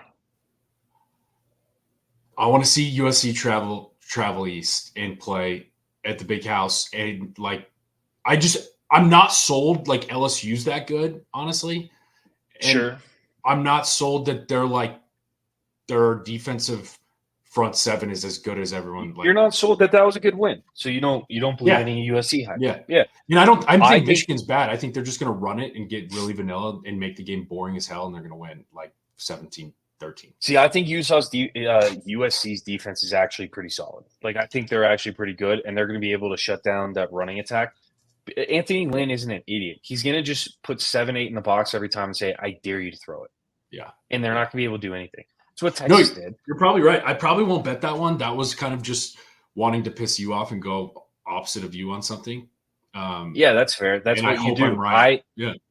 I want to see USC travel east and play at the Big House, and I'm not sold like LSU's that good, honestly. And Sure. I'm not sold that their defensive front seven is as good as everyone. You're not sold that was a good win, so you don't believe any USC hype. Yeah. Yeah. I don't think Michigan's bad. I think they're just going to run it and get really vanilla and make the game boring as hell, and they're going to win like 17-13. See, I think USC's defense is actually pretty solid. Like, I think they're actually pretty good, and they're going to be able to shut down that running attack. Anthony Lynn isn't an idiot. He's going to just put 7-8 in the box every time and say, I dare you to throw it. Yeah. And they're not going to be able to do anything. That's what Texas did. You're probably right. I probably won't bet that one. That was kind of just wanting to piss you off and go opposite of you on something. Yeah, that's fair. That's what you do. I'm right.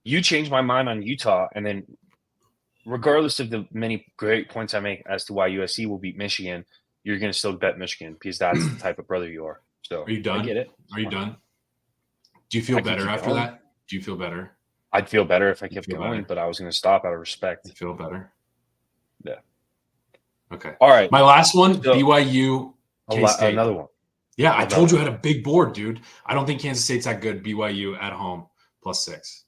You changed my mind on Utah, and then regardless of the many great points I make as to why USC will beat Michigan, you're going to still bet Michigan because that's the type of brother you are. So are you done? I get it. Are you done? Do you feel better after that? Do you feel better? I'd feel better if I kept going, but I was going to stop out of respect. You feel better? Yeah. Okay. All right. My last one, BYU, K-State. Another one. Yeah, I told you I had a big board, dude. I don't think Kansas State's that good. BYU at home, +6.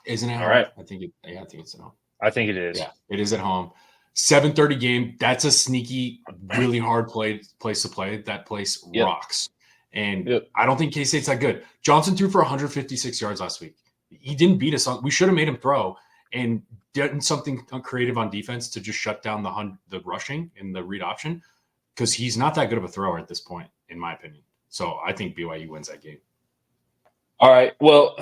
Isn't it? All right. I think it's at home. I think it is. Yeah, it is at home. 7:30 game. That's a sneaky, really hard place to play. That place rocks. And I don't think K-State's that good. Johnson threw for 156 yards last week. He didn't beat us. We should have made him throw and done something creative on defense to just shut down the rushing and the read option because he's not that good of a thrower at this point, in my opinion. So I think BYU wins that game. All right. Well,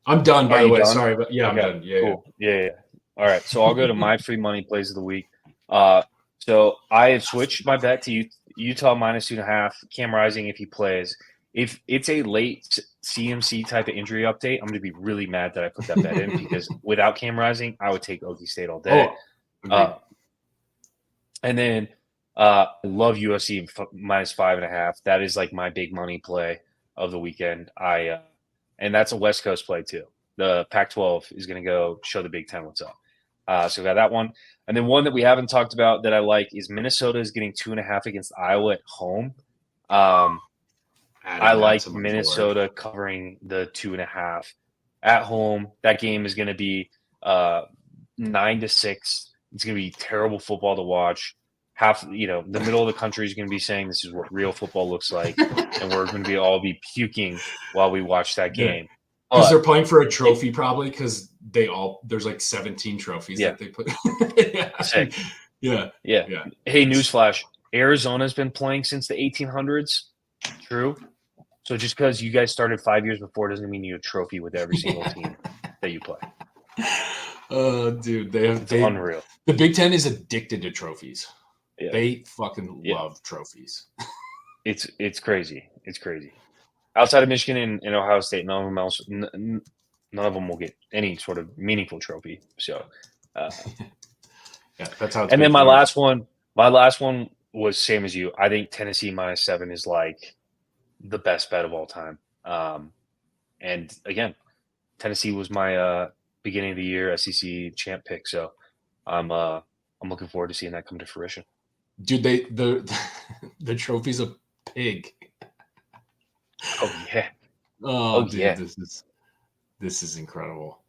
I'm done, by the way. Done? Sorry, but yeah, okay. I'm done. Yeah, cool. Yeah. All right. So I'll go to my free money plays of the week. So I have switched my bet to Utah -2.5. Cam Rising if he plays. If it's a late CMC type of injury update, I'm going to be really mad that I put that bet in because without Cam Rising, I would take OT State all day. And then I love USC -5.5. That is like my big money play of the weekend. And that's a West Coast play too. The Pac-12 is going to go show the Big Ten what's up. So we got that one. And then one that we haven't talked about that I like is Minnesota is getting 2.5 against Iowa at home. I like Minnesota covering the 2.5 at home. That game is going to be 9-6. It's going to be terrible football to watch. The middle of the country is going to be saying this is what real football looks like, and we're going to all be puking while we watch that game. Because they're playing for a trophy, probably because there's like 17 trophies that they put. Yeah. Hey, newsflash: Arizona's been playing since the 1800s. True. So just because you guys started 5 years before doesn't mean you have a trophy with every single team that you play. Oh, dude, it's unreal. The Big Ten is addicted to trophies. Yeah. They fucking love trophies. It's crazy. It's crazy. Outside of Michigan and Ohio State, none of them will get any sort of meaningful trophy. So, that's how. It's and then my last one was same as you. I think Tennessee -7 is like the best bet of all time. And again, Tennessee was my beginning of the year SEC champ pick. So I'm looking forward to seeing that come to fruition. Dude, the trophy's a pig. Oh yeah. Oh dude, yeah. This is incredible.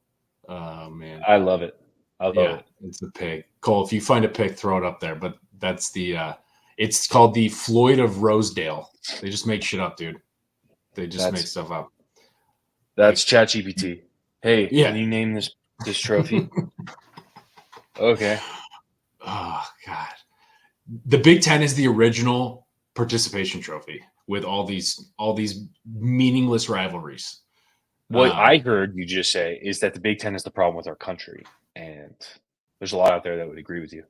Oh man. I love it. I love it. It's a pig. Cole, if you find a pig, throw it up there. But that's it's called the Floyd of Rosedale. They just make shit up, dude. They just make stuff up. That's ChatGPT. Hey, can you name this trophy? Okay. Oh God. The Big Ten is the original participation trophy with all these meaningless rivalries. What I heard you just say is that the Big Ten is the problem with our country, and there's a lot out there that would agree with you.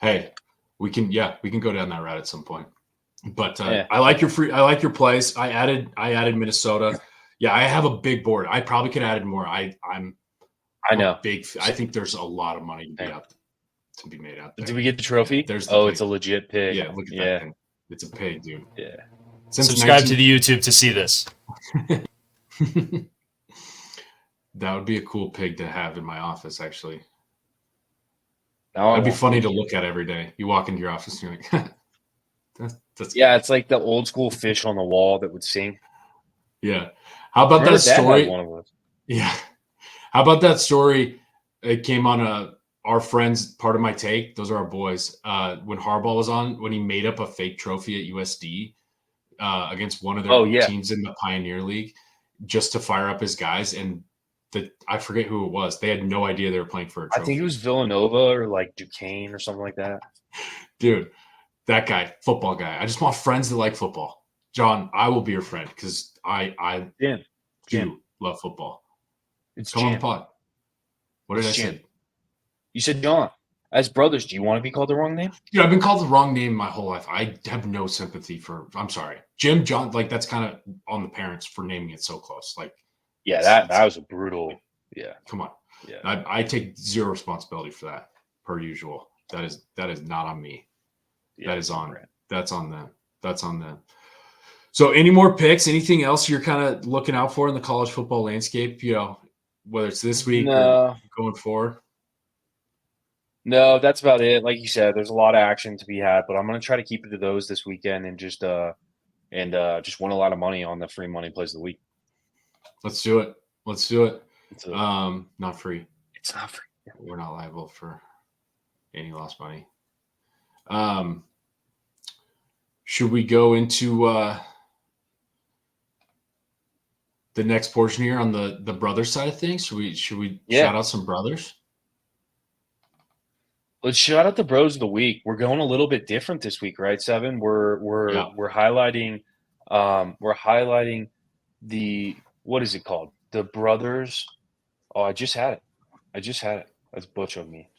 Hey, we can go down that route at some point. But I like your plays. I added Minnesota. Yeah, I have a big board. I probably could have added more. I know. I think there's a lot of money to be made out there. Did we get the trophy? There's the pig. It's a legit pig. Yeah, look at that thing. It's a pig, dude. Yeah. Subscribe to the YouTube to see this. That would be a cool pig to have in my office, actually. That'd be funny to look at every day. You walk into your office and you're like, that's yeah, it's like the old school fish on the wall that would sing. Yeah. How about that story? One of those. Yeah. How about that story? It came on our friends, part of my take. Those are our boys. When Harbaugh was on, when he made up a fake trophy at USD against one of their teams in the Pioneer League, just to fire up his guys, and I forget who it was. They had no idea they were playing for a trophy. I think it was Villanova or like Duquesne or something like that. Dude, that guy, football guy. I just want friends that like football. John, I will be your friend because I do love football. Come on the pod. What did I say? You said John. As brothers, do you want to be called the wrong name? Dude, I've been called the wrong name my whole life. I have no sympathy for. I'm sorry, Jim, John. Like that's kind of on the parents for naming it so close. Like, yeah, that was a brutal. Yeah, come on. Yeah, I take zero responsibility for that, per usual. That is not on me. Yeah, that's on them. That's on them. So, any more picks? Anything else you're kind of looking out for in the college football landscape? You know, whether it's this week or going forward. No, that's about it. Like you said, there's a lot of action to be had, but I'm going to try to keep it to those this weekend and just win a lot of money on the free money plays of the week. Let's do it. Not free. It's not free. We're not liable for any lost money. Should we go into the next portion here on the brother side of things? Should we shout out some brothers? Let's shout out the bros of the week. We're going a little bit different this week, right, Seven? We're highlighting the, what is it called? The brothers. Oh, I just had it. That's butch of me.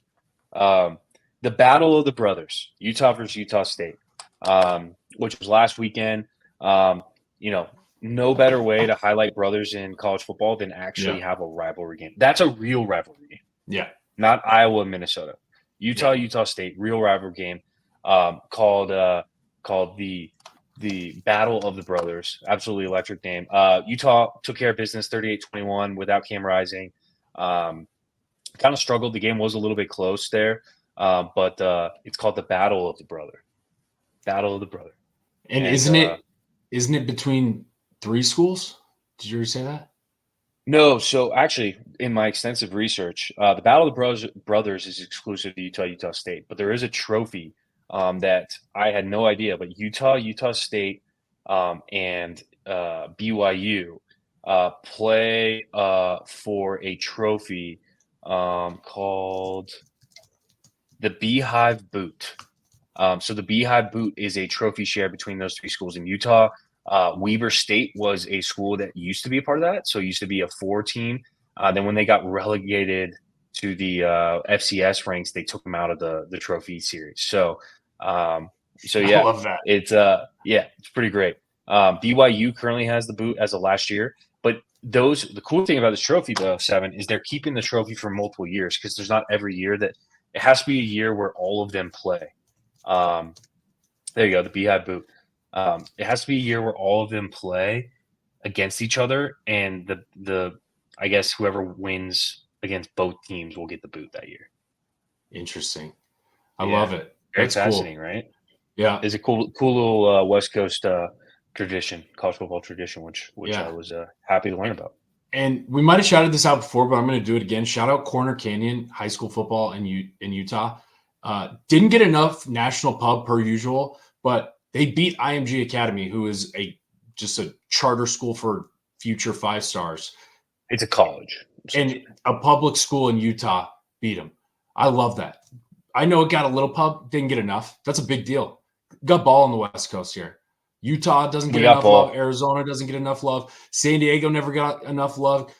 The Battle of the Brothers, Utah versus Utah State, which was last weekend. No better way to highlight brothers in college football than actually have a rivalry game. That's a real rivalry game. Yeah. Not Iowa, Minnesota. Utah State, real rivalry game, called the Battle of the Brothers. Absolutely electric name. Utah took care of business 38-21 without Cam Rising. Kind of struggled. The game was a little bit close there, but it's called the Battle of the Brother. Battle of the Brother. And isn't it between three schools? Did you already say that? No, so actually, in my extensive research, the Battle of the Brothers is exclusive to Utah State, but there is a trophy that I had no idea. But Utah State, and BYU play for a trophy called the Beehive Boot. So the Beehive Boot is a trophy shared between those three schools in Utah. Weber State was a school that used to be a part of that. So it used to be a 4 team. Then when they got relegated to the FCS ranks, they took them out of the trophy series. So yeah, I love that. It's pretty great. BYU currently has the boot as of last year, but the cool thing about this trophy though, Seven, is they're keeping the trophy for multiple years because there's not every year that it has to be a year where all of them play. There you go, the Beehive Boot. It has to be a year where all of them play against each other, and the I guess whoever wins against both teams will get the boot that year. Interesting. I love it. That's fascinating, cool. Right? Yeah, it's a cool little West Coast tradition, college football tradition, which I was happy to learn about. And we might have shouted this out before, but I'm going to do it again. Shout out Corner Canyon High School football in Utah. Didn't get enough national pub per usual, but they beat IMG Academy, who is just a charter school for future 5 stars. It's a college. And a public school in Utah beat them. I love that. I know it got a little pub, didn't get enough. That's a big deal. Got ball on the West Coast here. Utah doesn't get enough love. Arizona doesn't get enough love. San Diego never got enough love.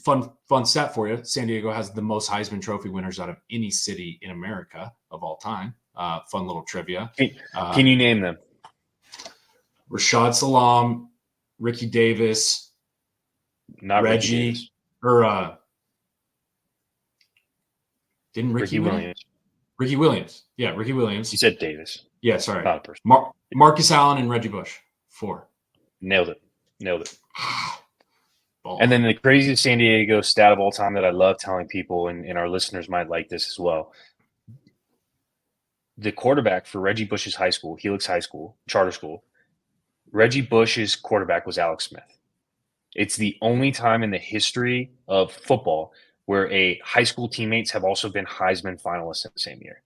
Fun stat for you. San Diego has the most Heisman Trophy winners out of any city in America of all time. Fun little trivia. Can you name them? Rashad Salam, Ricky Davis, not Reggie, Ricky Davis. or didn't Ricky Williams? Ricky Williams. Yeah, Ricky Williams. You said Davis. Yeah, sorry. Not a person. Marcus Allen and Reggie Bush. 4. Nailed it. And then the craziest San Diego stat of all time that I love telling people, and our listeners might like this as well. The quarterback for Reggie Bush's high school, Helix High School, charter school, Reggie Bush's quarterback was Alex Smith. It's the only time in the history of football where a high school teammates have also been Heisman finalists in the same year.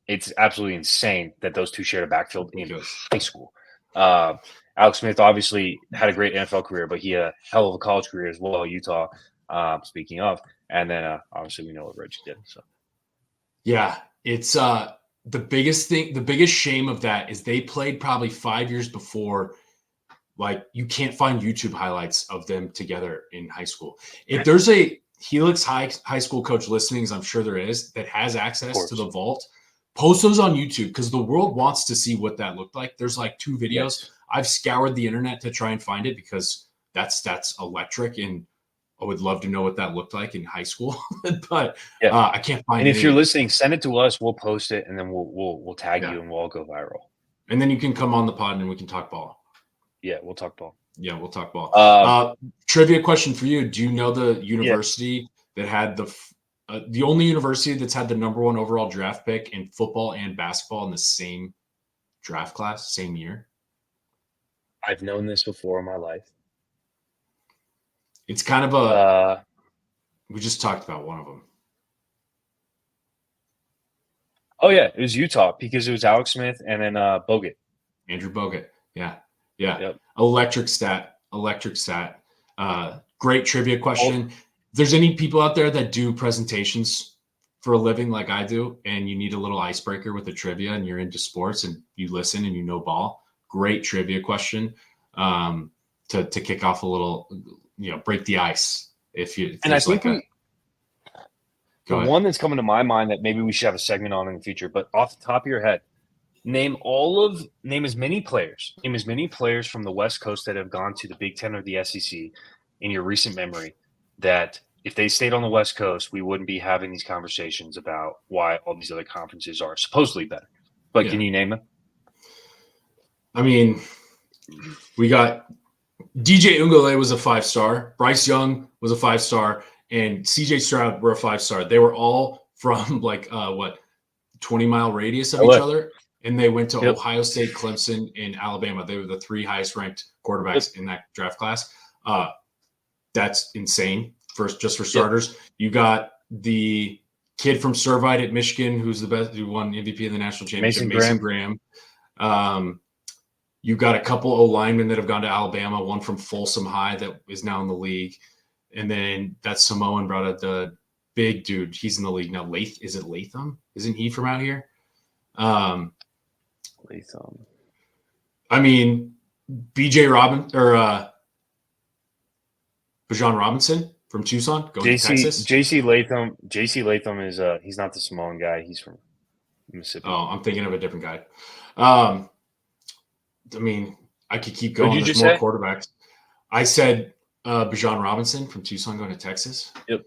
It's absolutely insane that those two shared a backfield in high school. Alex Smith obviously had a great NFL career, but he had a hell of a college career as well, Utah, speaking of. And then obviously we know what Reggie did. So, yeah, it's the biggest shame of that is they played probably 5 years before. Like, you can't find YouTube highlights of them together in high school. If there's a Helix high school coach listening, as I'm sure there is, that has access to the vault, post those on YouTube because the world wants to see what that looked like. There's like 2 videos. Yes. I've scoured the internet to try and find it because that's electric, and I would love to know what that looked like in high school. But I can't find it. And if you're listening, send it to us. We'll post it, and then we'll tag you, and we'll all go viral. And then you can come on the pod, and we can talk ball. Yeah, we'll talk ball. Yeah, we'll talk ball. Trivia question for you: do you know the university that had the only university that's had the #1 overall draft pick in football and basketball in the same draft class, same year? I've known this before in my life. It's kind of we just talked about one of them. Oh yeah, it was Utah because it was Alex Smith and then Bogut. Andrew Bogut. Yeah. Yep. Electric stat. Great trivia question. If there's any people out there that do presentations for a living like I do, and you need a little icebreaker with the trivia and you're into sports and you listen and you know ball, great trivia question to kick off a little, break the ice. I think the one that's coming to my mind that maybe we should have a segment on in the future, but off the top of your head, name as many players from the West Coast that have gone to the Big Ten or the SEC in your recent memory that if they stayed on the West Coast, we wouldn't be having these conversations about why all these other conferences are supposedly better. But can you name them? I mean, we got DJ Ungole was a 5-star, Bryce Young was a 5-star, and CJ Stroud were a 5-star. They were all from 20-mile radius of each other. And they went to Ohio State, Clemson, and Alabama. They were the 3 highest ranked quarterbacks in that draft class. That's insane. Just for starters, you got the kid from Servite at Michigan, who's the best, who won MVP of the national championship, Mason Graham. You got a couple of linemen that have gone to Alabama. One from Folsom High that is now in the league, and then that Samoan brought up the big dude. He's in the league now. Is it Latham? Isn't he from out here? Latham. I mean, Bijan Robinson from Tucson going to Texas. JC Latham is he's not the Samoan guy. He's from Mississippi. Oh, I'm thinking of a different guy. I mean, I could keep going. There's more quarterbacks. I said Bijan Robinson from Tucson going to Texas. Yep.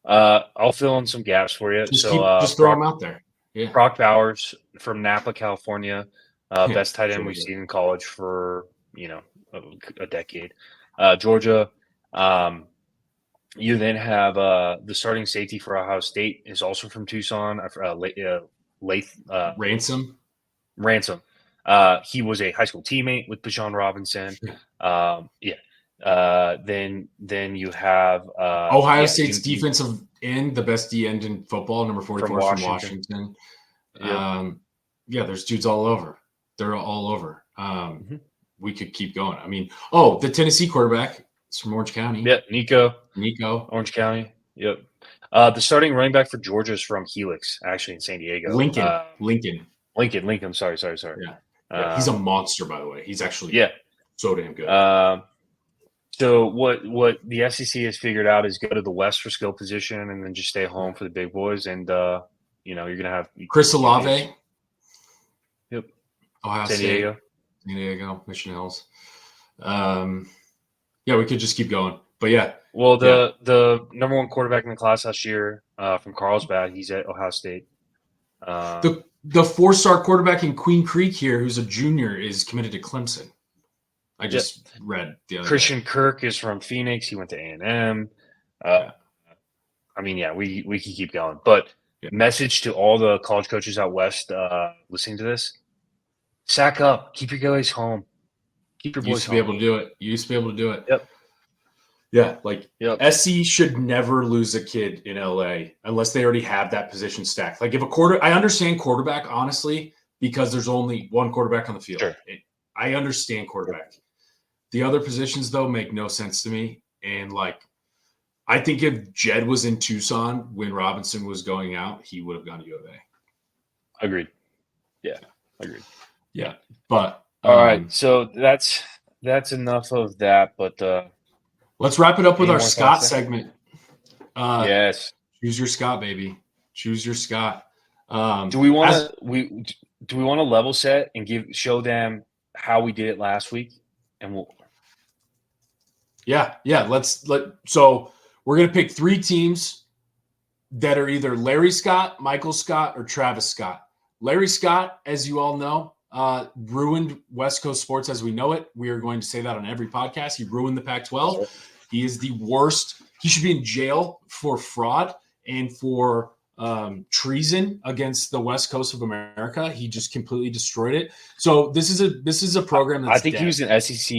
I'll fill in some gaps for you. Just throw them out there. Yeah. Brock Bowers from Napa, California. Best tight end we've seen in college for, a decade. Georgia. You then have the starting safety for Ohio State is also from Tucson. Ransom. He was a high school teammate with Bijan Robinson. Then you have Ohio State's defensive end, the best D end in football, number 44 from Washington. Yep. There's dudes all over. They're all over. We could keep going. I mean, the Tennessee quarterback is from Orange County. Yeah, Nico, Orange County. Yep. The starting running back for Georgia is from Helix, actually in San Diego. Lincoln. Lincoln. Sorry. Yeah. Yeah, he's a monster, by the way. He's actually so damn good. So what the SEC has figured out is go to the West for skill position and then just stay home for the big boys. And you're gonna have Chris Olave. Yep. Ohio San State. Diego. San Diego, Mission Hills. Yeah, we could just keep going. But yeah. Well, the number one quarterback in the class last year from Carlsbad, he's at Ohio State. The 4-star quarterback in Queen Creek here, who's a junior, is committed to Clemson. I just read the other Christian day. Kirk is from Phoenix. He went to A&M. I mean, we can keep going. But message to all the college coaches out west listening to this: sack up, keep your guys home, keep your boys used to be able to do it. You used to be able to do it. Yep. Yeah, SC should never lose a kid in LA unless they already have that position stacked. Like if I understand quarterback honestly because there's only one quarterback on the field. Sure. I understand quarterback. The other positions though make no sense to me. And I think if Jed was in Tucson when Robinson was going out, he would have gone to U of A. Agreed. Yeah, agreed. Yeah, but all right. So that's enough of that. But let's wrap it up with our Scott segment. Yes. Choose your Scott, baby. Choose your Scott. Do we want to level set and show them how we did it last week? And we'll. Yeah. So we're gonna pick 3 teams that are either Larry Scott, Michael Scott, or Travis Scott. Larry Scott, as you all know, ruined West Coast sports as we know it. We are going to say that on every podcast. He ruined the Pac-12. He is the worst. He should be in jail for fraud and for treason against the West Coast of America. He just completely destroyed it. So this is a program that's I think dead. he was an SEC.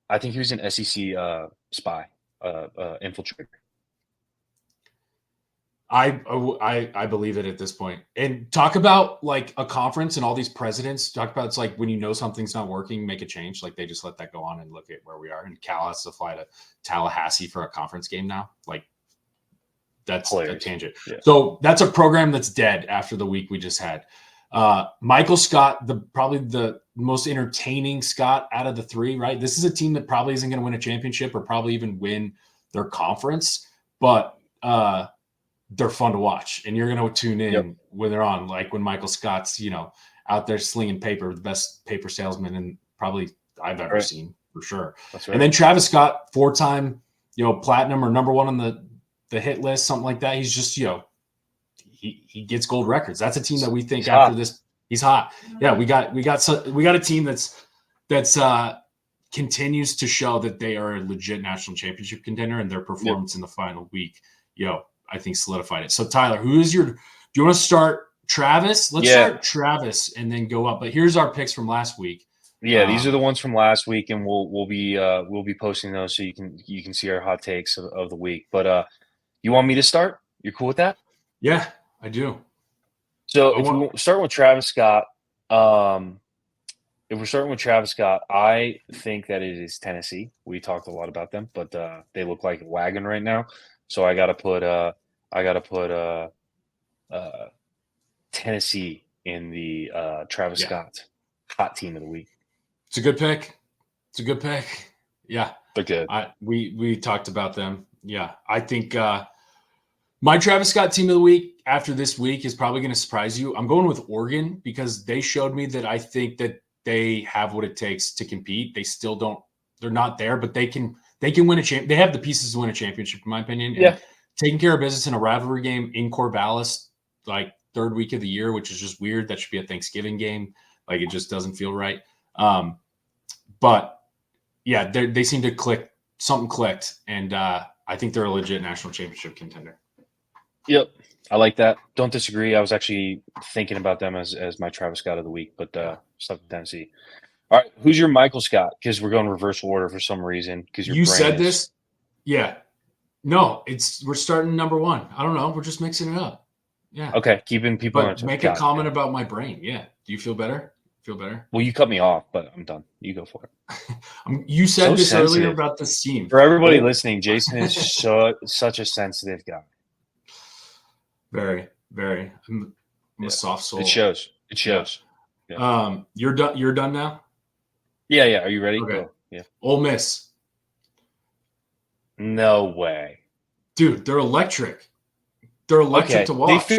I think he was an SEC spy, infiltrator. I believe it at this point. And talk about a conference and all these presidents. Talk about it's like when you know something's not working, make a change. Like they just let that go on and look at where we are. And Cal has to fly to Tallahassee for a conference game now. That's a tangent. Yeah. So that's a program that's dead after the week we just had. Michael Scott, probably the most entertaining Scott out of the 3, right? This is a team that probably isn't going to win a championship or probably even win their conference, but they're fun to watch. And you're going to tune in when they're on, like when Michael Scott's, out there slinging paper, the best paper salesman and probably I've ever seen for sure. That's right. And then Travis Scott, 4-time, platinum or number 1 on the hit list, something like that. He's just, he gets gold records. That's a team that we think after this, he's hot. Yeah, we got a team that's continues to show that they are a legit national championship contender, and their performance in the final week, I think solidified it. So Tyler, do you want to start Travis? Let's start Travis and then go up. But here's our picks from last week. Yeah, these are the ones from last week, and we'll be posting those so you can see our hot takes of the week. But you want me to start? You're cool with that? Yeah, I do. So if we start with Travis Scott, if we're starting with Travis Scott, I think that it is Tennessee. We talked a lot about them, but they look like a wagon right now. So I gotta put Tennessee in the Travis Scott hot team of the week. It's a good pick. Yeah, they're good. We talked about them. Yeah, I think my Travis Scott team of the week after this week is probably going to surprise you. I'm going with Oregon because they showed me that I think that they have what it takes to compete. They still don't. They're not there, but they can win a champ. They have the pieces to win a championship, in my opinion. And taking care of business in a rivalry game in Corvallis, 3rd week of the year, which is just weird. That should be a Thanksgiving game. It just doesn't feel right. But yeah, they seem to click. Something clicked, and I think they're a legit national championship contender. Yep, I like that. Don't disagree. I was actually thinking about them as my Travis Scott of the week, but stuck with Tennessee. All right, who's your Michael Scott? Because we're going reverse order for some reason. Because you said this, yeah. No, we're starting number 1. I don't know. We're just mixing it up. Yeah. Okay, keeping people. But make a comment about my brain. Yeah. Do you feel better? Well, you cut me off, but I'm done. You go for it. You said this earlier about the team. For everybody listening, Jason is such a sensitive guy. Very, very. I'm a soft soul. It shows. You're done. You're done now. Yeah. Are you ready? Okay. Go. Yeah. Ole Miss. No way, dude. They're electric. They're electric to watch.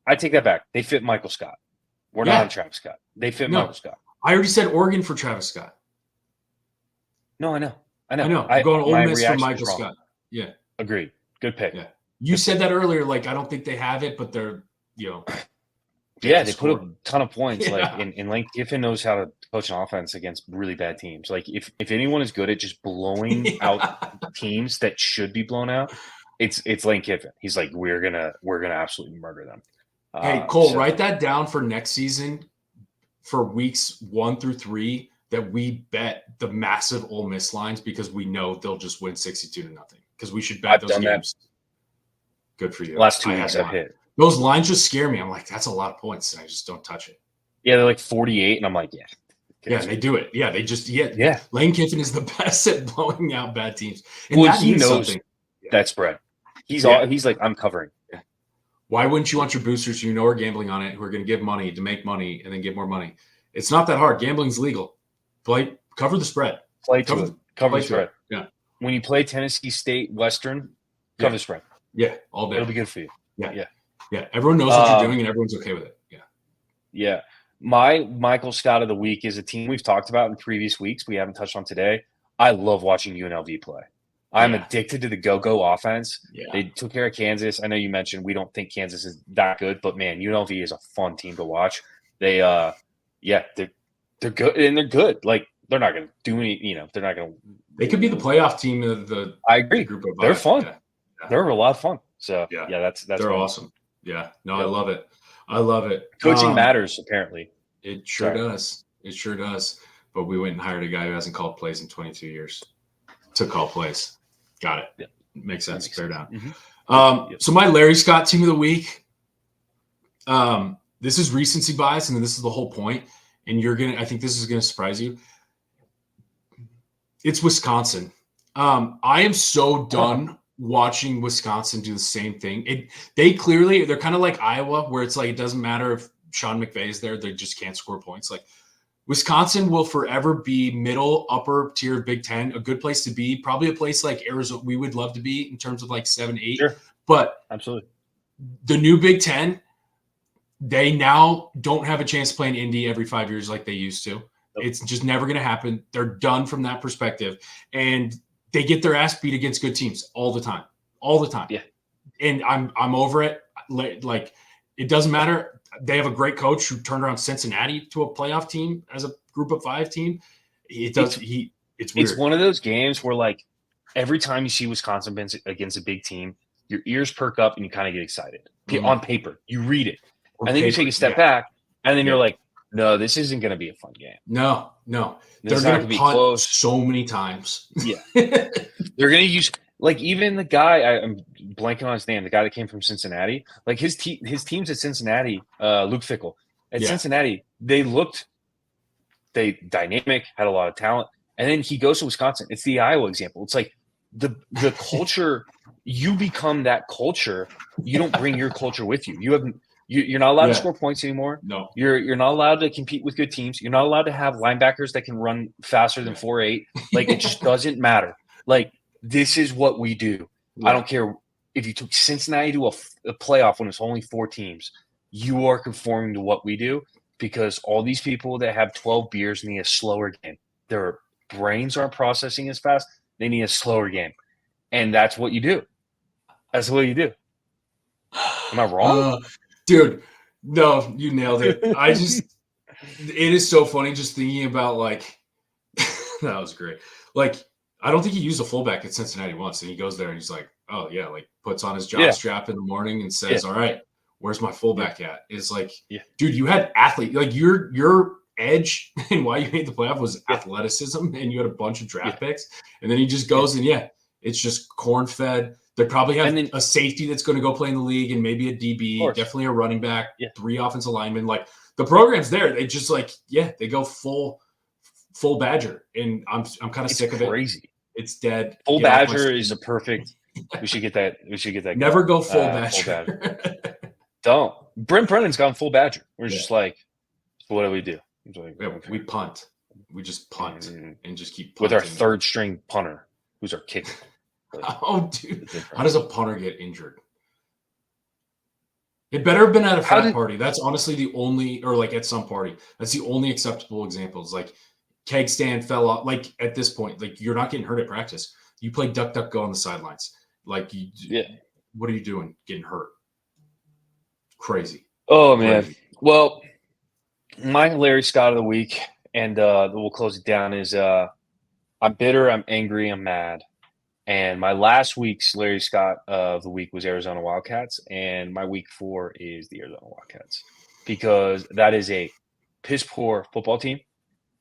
I take that back. They fit Michael Scott. We're not on Travis Scott. They fit Michael Scott. I already said Oregon for Travis Scott. No, I know. I'm going Ole Miss for Michael Scott. Yeah. Agreed. Good pick. Yeah. You said that earlier. Like, I don't think they have it, but they're, they put a ton of points. Yeah. Like, and Lane Kiffin knows how to coach an offense against really bad teams. Like, if anyone is good at just blowing out teams that should be blown out, it's Lane Kiffin. He's like, we're gonna absolutely murder them. Hey, Cole, write that down for next season for weeks 1 through 3 that we bet the massive Ole Miss lines because we know they'll just win 62-0 because we should bet those games. That. Good for you. Last 2 weeks I've hit. Those lines just scare me. I'm like, that's a lot of points, and I just don't touch it. Yeah, they're like 48, and I'm like, yeah. Yeah, they do it. Yeah, they just Lane Kiffin is the best at blowing out bad teams. And he knows that spread. He's like, I'm covering. Yeah. Why wouldn't you want your boosters who are gambling on it, who are going to give money to make money and then give more money? It's not that hard. Gambling's legal. Cover the spread. Cover the spread. Yeah. When you play Tennessee State Western, cover the spread. Yeah, all day. It'll be good for you. Yeah. Everyone knows what you're doing, and everyone's okay with it. Yeah. My Michael Scott of the week is a team we've talked about in previous weeks. We haven't touched on today. I love watching UNLV play. I'm addicted to the go-go offense. Yeah. They took care of Kansas. I know you mentioned we don't think Kansas is that good, but man, UNLV is a fun team to watch. They, they're good, and they're good. Like, they're not going to do any. They're not going to. They could be the playoff team of the. I agree. Group of they're fun. Yeah. They're a lot of fun. So that's they're fun. Awesome. Yeah, no, I love it. I love it. Coaching matters, apparently. It sure does. It sure does. But we went and hired a guy who hasn't called plays in 22 years to call plays. Got it. Yeah. Makes sense. Bear down. Mm-hmm. So my Larry Scott team of the week. This is recency bias, and this is the whole point. And I think this is gonna surprise you. It's Wisconsin. I am so done watching Wisconsin do the same thing. They're kind of like Iowa, where it's like it doesn't matter if Sean McVay is there, they just can't score points. Like, Wisconsin will forever be middle, upper tier of Big Ten, a good place to be. Probably a place like Arizona we would love to be in terms of like 7-8. Sure. But absolutely, the new Big Ten, they now don't have a chance to play in Indy every 5 years like they used to. Nope. It's just never going to happen. They're done from that perspective. And they get their ass beat against good teams all the time. Yeah. And I'm over it. Like, it doesn't matter. They have a great coach who turned around Cincinnati to a playoff team as a group of 5 team. It's weird. It's one of those games where, like, every time you see Wisconsin against a big team, your ears perk up and you kind of get excited. On paper, you read it. And then you take a step back, and then you're like, no, this isn't going to be a fun game. No. They're going to punt close so many times. Yeah. They're going to use – like, even the guy – I'm blanking on his name, the guy that came from Cincinnati. Like, his teams at Cincinnati, Luke Fickell. At Cincinnati, they dynamic, had a lot of talent. And then he goes to Wisconsin. It's the Iowa example. It's like the culture – you become that culture. You don't bring your culture with you. You're not allowed to score points anymore. No. You're not allowed to compete with good teams. You're not allowed to have linebackers that can run faster than 4.8. Like, it just doesn't matter. Like, this is what we do. Yeah. I don't care if you took Cincinnati to a playoff when it's only 4 teams. You are conforming to what we do because all these people that have 12 beers need a slower game. Their brains aren't processing as fast. They need a slower game. And that's what you do. That's what you do. Am I wrong? Dude, no, you nailed it. It is so funny just thinking about, like, that was great. Like, I don't think he used a fullback at Cincinnati once, and he goes there and he's like, oh, yeah, like, puts on his jock strap in the morning and says, all right, where's my fullback at? It's like, dude, you had athlete. Like, your edge and why you made the playoff was athleticism, and you had a bunch of draft picks. And then he just goes and, it's just corn-fed. They probably have a safety that's going to go play in the league and maybe a DB, definitely a running back, 3 offensive linemen. Like, the program's there. They just they go full Badger. And I'm kind of sick of it. Crazy. It's dead. Full Badger is a perfect. We should get that. Never go full Badger. Don't. Brent Brennan's gone full Badger. We're just like, what do we do? Like, Yeah, we punt. We just punt and just keep with punting. our third string punter, who's our kicker. Like, oh, dude, how does a punter get injured? It better have been at a frat party. That's honestly the only, or like at some party. That's the only acceptable examples. Like keg stand fell off. Like at this point, like you're not getting hurt at practice. You play duck, duck, go on the sidelines. Like, what are you doing? Getting hurt? Crazy. Oh man. Well, my Larry Scott of the week, and we'll close it down. Is I'm bitter, I'm angry, I'm mad. And my last week's Larry Scott of the week was Arizona Wildcats, and my week 4 is the Arizona Wildcats because that is a piss poor football team.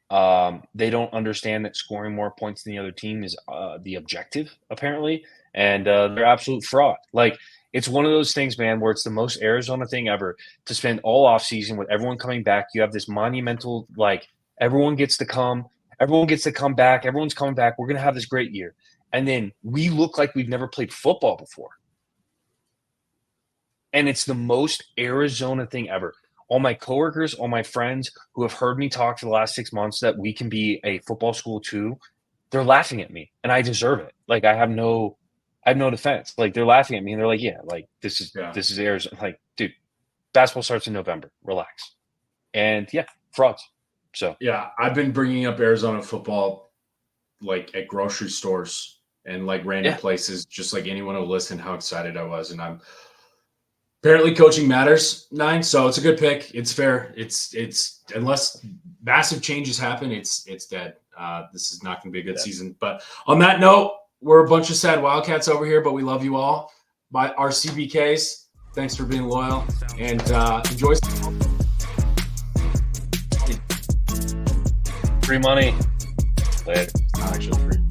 They don't understand that scoring more points than the other team is the objective, apparently, and they're absolute fraud. Like, it's one of those things, man, where it's the most Arizona thing ever to spend all offseason with everyone coming back. You have this monumental, like, everyone gets to come back, everyone's coming back. We're going to have this great year. And then we look like we've never played football before. And it's the most Arizona thing ever. All my coworkers, all my friends who have heard me talk for the last 6 months that we can be a football school too, they're laughing at me, and I deserve it. Like, I have no defense. Like, they're laughing at me, and they're like, "Yeah, like this is Arizona." Like, dude, basketball starts in November. Relax. And yeah, frauds. So yeah, I've been bringing up Arizona football like at grocery stores and like random places, just like anyone who listened, how excited I was, and I'm. Apparently coaching matters, 9, so it's a good pick. It's fair. It's unless massive changes happen, it's dead. This is not going to be a good season. But on that note, we're a bunch of sad Wildcats over here, but we love you all. By our CBKs, thanks for being loyal, and enjoy. Free money. Later. Not actually free.